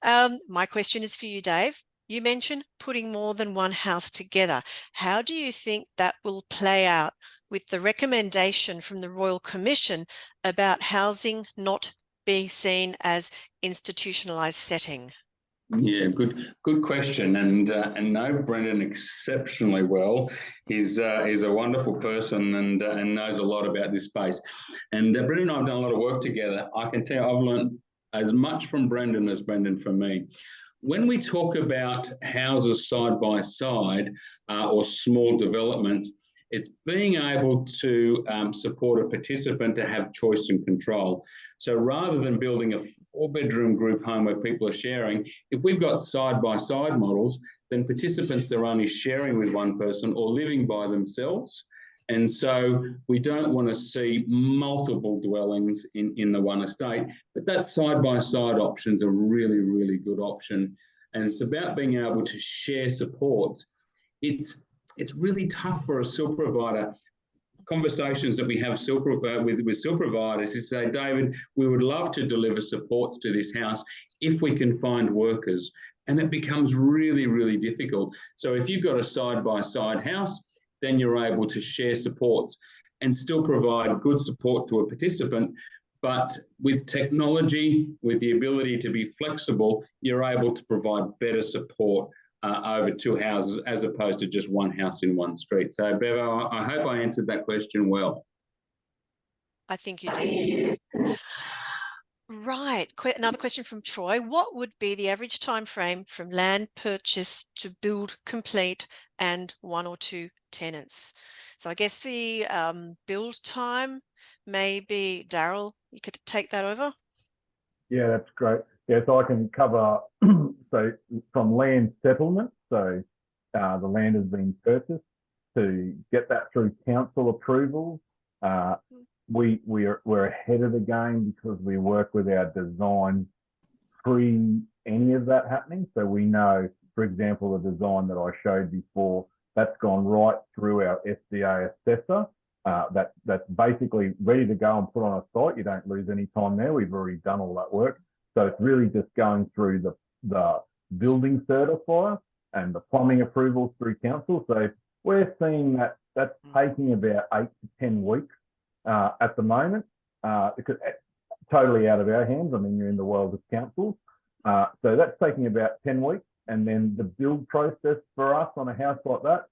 My question is for you, Dave. You mentioned putting more than one house together. How do you think that will play out with the recommendation from the Royal Commission about housing not be seen as institutionalized setting? Yeah, good question, and know Brendan exceptionally well. He's a wonderful person and knows a lot about this space. And Brendan and I have done a lot of work together. I can tell you I've learned as much from Brendan as Brendan from me. When we talk about houses side by side or small developments, it's being able to support a participant to have choice and control. So rather than building a 4-bedroom group home where people are sharing, if we've got side-by-side models, then participants are only sharing with one person or living by themselves. And so we don't want to see multiple dwellings in the one estate, but that side-by-side option is a really, really good option. And it's about being able to share support. It's really tough for a SIL provider. Conversations that we have with SIL providers is say, David, we would love to deliver supports to this house if we can find workers. And it becomes really, really difficult. So if you've got a side-by-side house, then you're able to share supports and still provide good support to a participant. But with technology, with the ability to be flexible, you're able to provide better support over 2 houses as opposed to just one house in one street. So, Bevo, I hope I answered that question well. I think you did. Right. Another question from Troy. What would be the average time frame from land purchase to build complete and 1 or 2 tenants? So I guess the build time, maybe Darryl, you could take that over. Yeah, that's great. so I can cover, so from land settlement, so the land has been purchased, to get that through council approval. We're ahead of the game because we work with our design pre any of that happening. So we know, for example, the design that I showed before, that's gone right through our SDA assessor. That's basically ready to go and put on a site. You don't lose any time there. We've already done all that work. So it's really just going through the building certifier and the plumbing approvals through council. So we're seeing that that's taking about 8 to 10 weeks at the moment, because totally out of our hands. I mean, you're in the world of councils. So that's taking about 10 weeks. And then the build process for us on a house like that,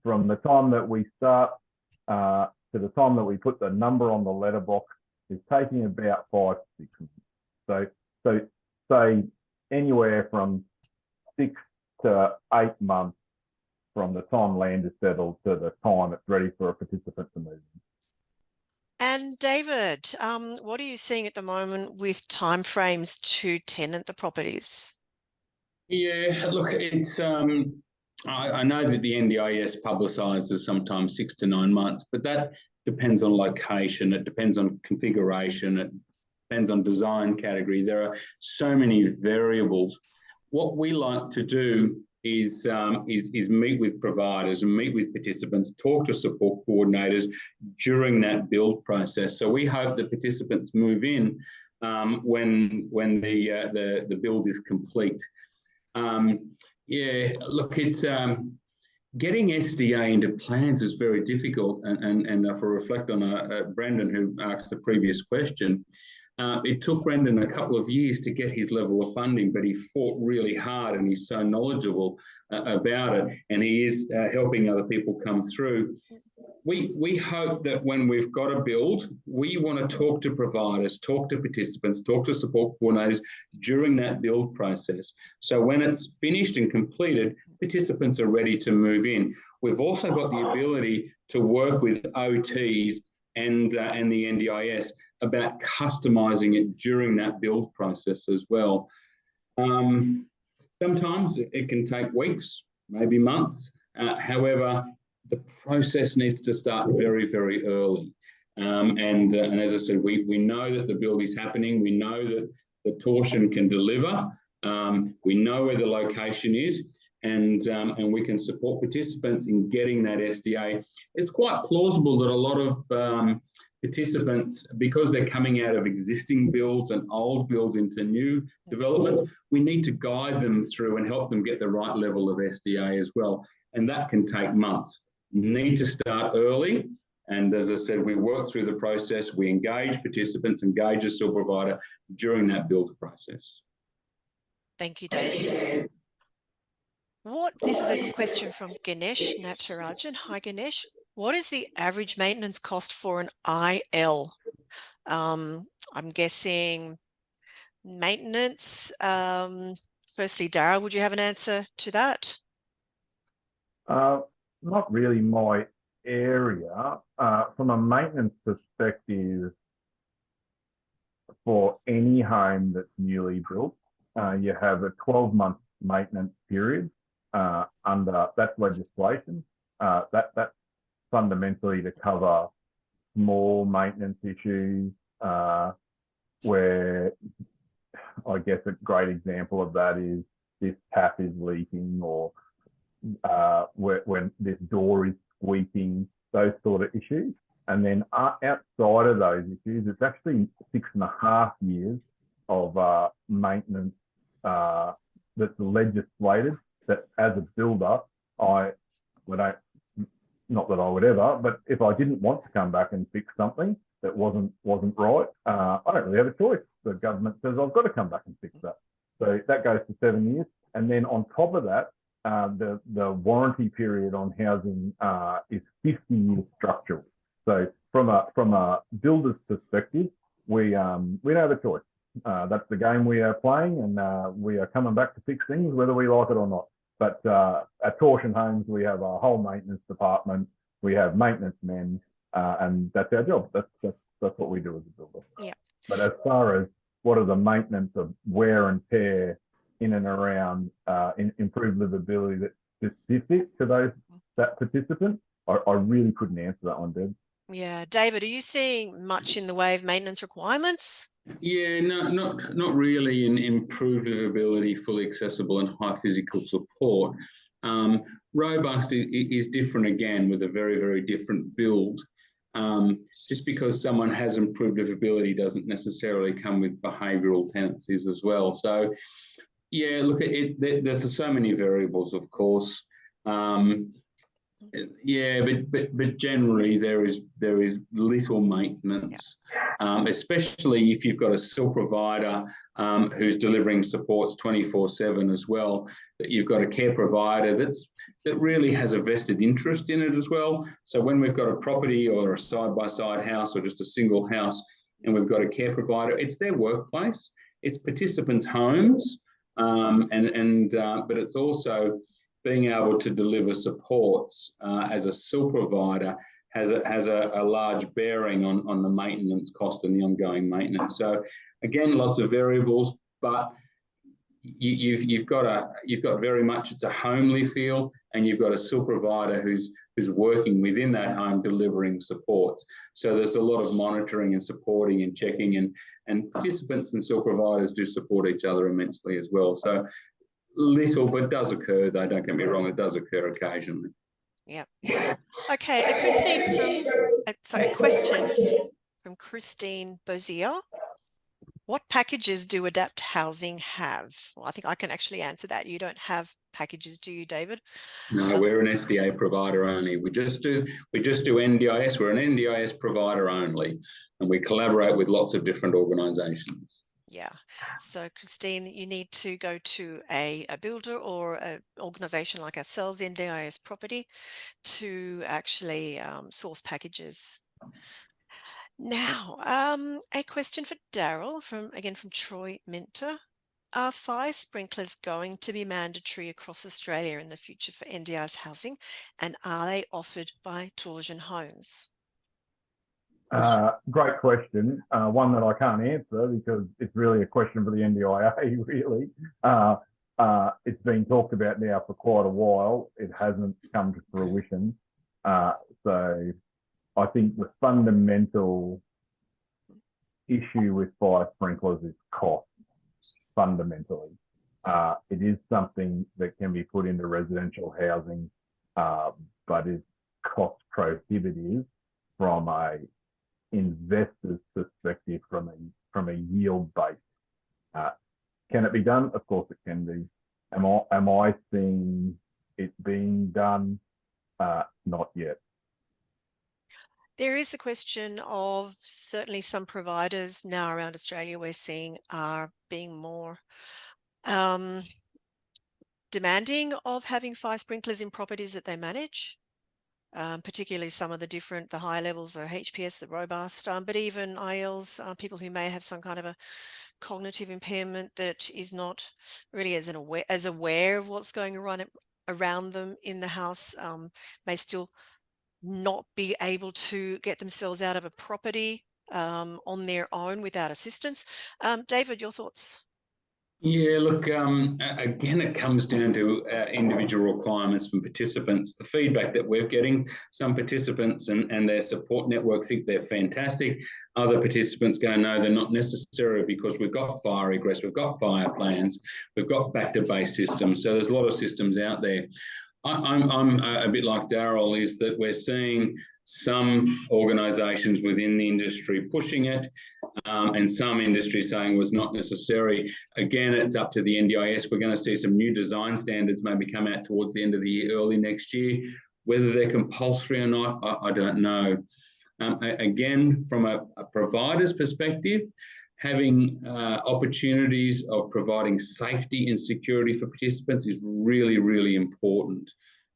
from the time that we start to the time that we put the number on the letterbox, is taking about 5 to 6 months. So say anywhere from 6 to 8 months from the time land is settled to the time it's ready for a participant to move in. And David, what are you seeing at the moment with timeframes to tenant the properties? Yeah, look, it's I know that the NDIS publicises sometimes 6 to 9 months, but that depends on location, it depends on configuration, it depends on design category. There are so many variables. What we like to do is meet with providers and meet with participants, talk to support coordinators during that build process. So we hope that participants move in when the build is complete. Yeah, look, it's getting SDA into plans is very difficult. And if I reflect on Brendan, who asked the previous question, it took Brendan a couple of years to get his level of funding, but he fought really hard and he's so knowledgeable about it, and he is helping other people come through. We hope that when we've got a build, we want to talk to providers, talk to participants, talk to support coordinators during that build process. So when it's finished and completed, participants are ready to move in. We've also got the ability to work with OTs and the NDIS about customising it during that build process as well. Sometimes it can take weeks, maybe months. However, the process needs to start very, very early. And as I said, we know that the build is happening. We know that the Torsion can deliver. We know where the location is, and we can support participants in getting that SDA. It's quite plausible that a lot of participants, because they're coming out of existing builds and old builds into new developments, we need to guide them through and help them get the right level of SDA as well. And that can take months. Need to start early. And as I said, we work through the process. We engage participants, engage a sole provider during that build process. Thank you, David. This is a question from Ganesh Natarajan. Hi, Ganesh. What is the average maintenance cost for an IL? I'm guessing maintenance. Firstly, Darryl, would you have an answer to that? Not really my area. From a maintenance perspective, for any home that's newly built, you have a 12-month maintenance period under that legislation. That's fundamentally to cover small maintenance issues, where I guess a great example of that is this tap is leaking, or when this door is squeaking, those sort of issues. And then outside of those issues, it's actually 6.5 years of maintenance that's legislated, that as a builder, not that I would ever, but if I didn't want to come back and fix something that wasn't right, I don't really have a choice. The government says I've got to come back and fix that. So that goes to 7 years. And then on top of that, the warranty period on housing is 50 years structural. So from a builder's perspective, we don't have a choice. That's the game we are playing, and we are coming back to fix things whether we like it or not. But at Torsion Homes, we have a whole maintenance department. We have maintenance men, and that's our job. That's what we do as a builder. Yeah. But as far as what are the maintenance of wear and tear in and around improved livability that's specific to that participant? I really couldn't answer that one, Deb. Yeah, David, are you seeing much in the way of maintenance requirements? Yeah, no, not really in improved livability, fully accessible and high physical support. Robust is different again, with a very, very different build. Just because someone has improved livability doesn't necessarily come with behavioural tendencies as well. So, yeah, look, there's so many variables, of course. Yeah, but generally there is little maintenance, especially if you've got a SIL provider who's delivering supports 24/7 as well. That you've got a care provider that really has a vested interest in it as well. So when we've got a property or a side-by-side house or just a single house, and we've got a care provider, it's their workplace, it's participants' homes, but it's also being able to deliver supports as a SIL provider has a large bearing on the maintenance cost and the ongoing maintenance. So again, lots of variables, but you've got very much, it's a homely feel, and you've got a SIL provider who's working within that home delivering supports. So there's a lot of monitoring and supporting and checking, and participants and SIL providers do support each other immensely as well. So little, but it does occur, though, don't get me wrong, it does occur occasionally. Yeah. Okay, a question from Christine Bozier. What packages do Adapt Housing have? Well, I think I can actually answer that. You don't have packages, do you, David? No, we're an SDA provider only. We just do NDIS. We're an NDIS provider only, and we collaborate with lots of different organisations. Yeah. So, Christine, you need to go to a builder or an organisation like ourselves, NDIS Property, to actually source packages. Now, a question for Darryl from Troy Minter. Are fire sprinklers going to be mandatory across Australia in the future for NDIS housing, and are they offered by Torsion homes? Great question. One that I can't answer because it's really a question for the NDIA, really. It's been talked about now for quite a while. It hasn't come to fruition. So I think the fundamental issue with fire sprinklers is cost, fundamentally. It is something that can be put into residential housing, but is cost prohibitive from a investor's perspective, from a yield base. Can it be done? Of course it can be. Am I seeing it being done? Not yet. There is the question of certainly some providers now around Australia we're seeing are being more demanding of having fire sprinklers in properties that they manage. Particularly some of the higher levels, the HPS, the robust, but even IELs, people who may have some kind of a cognitive impairment that is not really as aware of what's going around them in the house, may still not be able to get themselves out of a property on their own without assistance. David, your thoughts? Yeah, look, again, it comes down to individual requirements from participants. The feedback that we're getting, some participants and their support network think they're fantastic. Other participants go, no, they're not necessary because we've got fire egress, we've got fire plans, we've got back-to-base systems. So there's a lot of systems out there. I'm a bit like Darryl, is that we're seeing some organisations within the industry pushing it, and some industry saying was not necessary. Again, it's up to the NDIS. We're going to see some new design standards maybe come out towards the end of the year, early next year. Whether they're compulsory or not, I don't know. Again, from a provider's perspective, having opportunities of providing safety and security for participants is really, really important.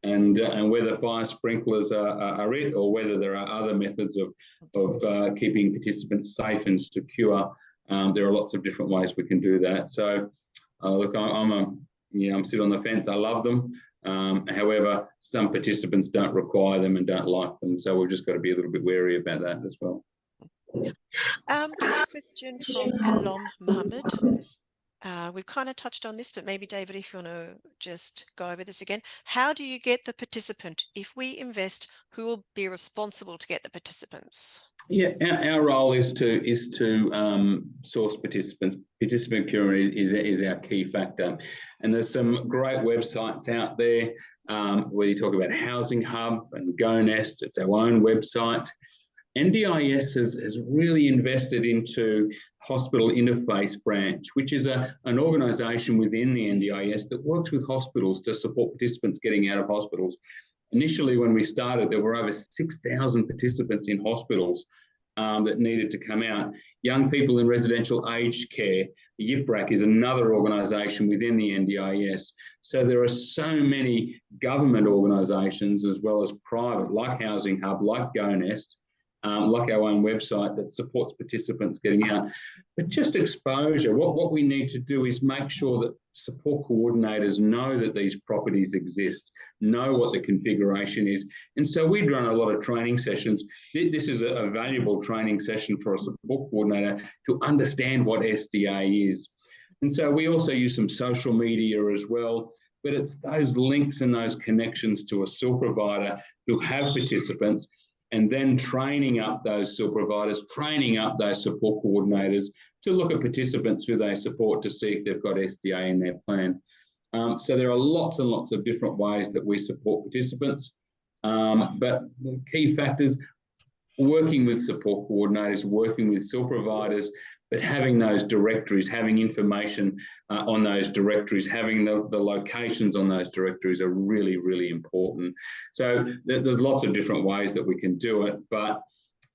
And whether fire sprinklers are it, or whether there are other methods of keeping participants safe and secure, there are lots of different ways we can do that. So, look, I'm sitting on the fence. I love them. However, some participants don't require them and don't like them. So we've just got to be a little bit wary about that as well. Just a question from Alom Mohammed. We've kind of touched on this, but maybe David, if you want to just go over this again. How do you get the participant? If we invest, who will be responsible to get the participants? Yeah, our role is to source participants. Participant procurement is our key factor, and there's some great websites out there where you talk about Housing Hub and GoNest. It's our own website. NDIS has really invested into Hospital Interface Branch, which is an organisation within the NDIS that works with hospitals to support participants getting out of hospitals. Initially, when we started, there were over 6,000 participants in hospitals that needed to come out. Young people in residential aged care, YIPRAC is another organisation within the NDIS. So there are so many government organisations as well as private, like Housing Hub, like GoNest, like our own website that supports participants getting out. But just exposure, what we need to do is make sure that support coordinators know that these properties exist, know what the configuration is. And so we'd run a lot of training sessions. This is a valuable training session for a support coordinator to understand what SDA is. And so we also use some social media as well, but it's those links and those connections to a SIL provider who have participants, and then training up those SIL providers, training up those support coordinators to look at participants who they support to see if they've got SDA in their plan. So there are lots and lots of different ways that we support participants. But the key factors, working with support coordinators, working with SIL providers, but having those directories, having information on those directories, having the locations on those directories are really, really important. So there's lots of different ways that we can do it. But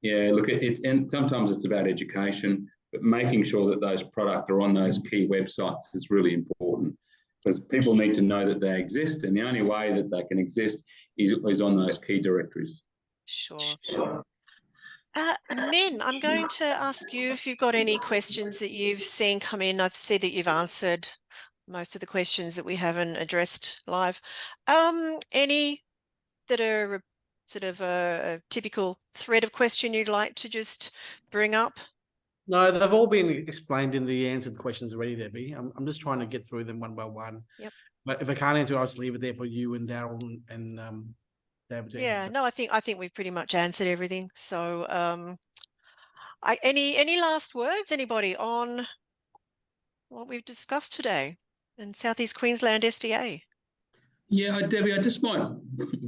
yeah, look, and sometimes it's about education, but making sure that those products are on those key websites is really important, because people need to know that they exist, and the only way that they can exist is on those key directories. Sure. Min, I'm going to ask you if you've got any questions that you've seen come in. I see that you've answered most of the questions that we haven't addressed live. Any that are sort of a typical thread of question you'd like to just bring up? No, they've all been explained in the answered questions already, Debbie. I'm just trying to get through them one by one. Yep. But if I can't answer, I'll just leave it there for you and Darryl and David. Yeah, no, I think we've pretty much answered everything. So any last words, anybody, on what we've discussed today in South East Queensland SDA? Yeah, Debbie, I just might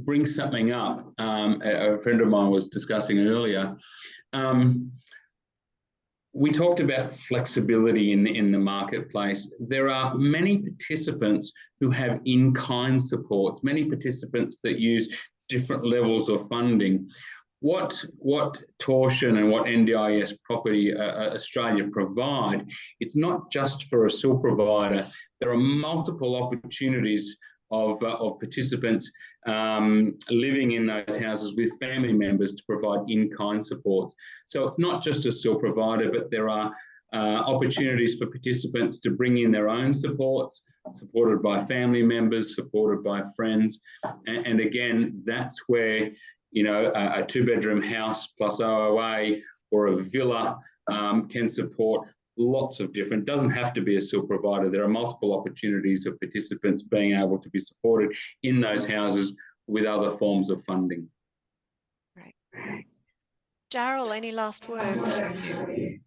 bring something up. A friend of mine was discussing earlier. We talked about flexibility in the marketplace. There are many participants who have in-kind supports, many participants that use different levels of funding. What Torsion and what NDIS Property Australia provide, it's not just for a SIL provider. There are multiple opportunities of participants living in those houses with family members to provide in-kind support. So it's not just a SIL provider, but there are opportunities for participants to bring in their own supports, supported by family members, supported by friends. And again, that's where, you know, a two-bedroom house plus OOA or a villa can support lots of different, doesn't have to be a SIL provider. There are multiple opportunities of participants being able to be supported in those houses with other forms of funding. Right. Darryl, any last words?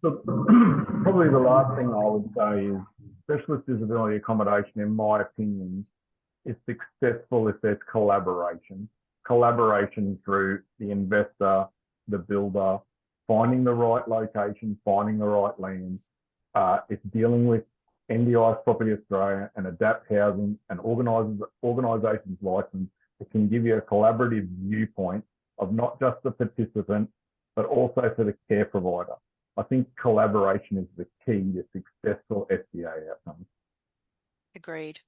Probably the last thing I would say is specialist disability accommodation, in my opinion, is successful if there's collaboration through the investor, the builder, finding the right location, finding the right land. It's dealing with NDIS Property Australia and Adapt Housing and organisations licensed that can give you a collaborative viewpoint of not just the participant, but also for the care provider. I think collaboration is the key to successful SDA outcomes. Agreed.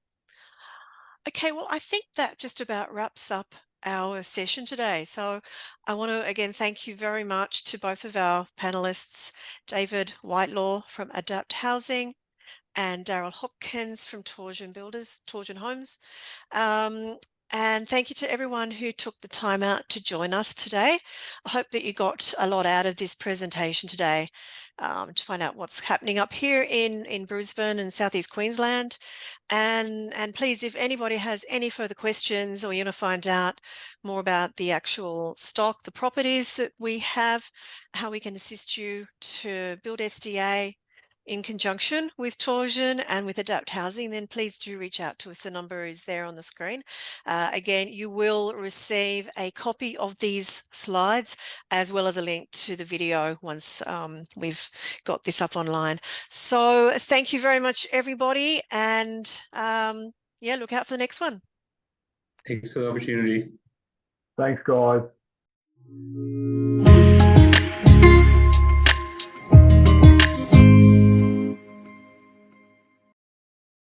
Okay, well, I think that just about wraps up our session today. So I want to again thank you very much to both of our panelists, David Whitelaw from Adapt Housing and Darryl Hopkins from Torsion Homes. And thank you to everyone who took the time out to join us today. I hope that you got a lot out of this presentation today to find out what's happening up here in Brisbane and South East Queensland. And please, if anybody has any further questions or you want to find out more about the actual stock, the properties that we have, how we can assist you to build SDA in conjunction with Torsion and with Adapt Housing, then please do reach out to us. The number is there on the screen. Again, you will receive a copy of these slides as well as a link to the video once we've got this up online. So thank you very much, everybody. And yeah, look out for the next one. Thanks for the opportunity. Thanks, guys.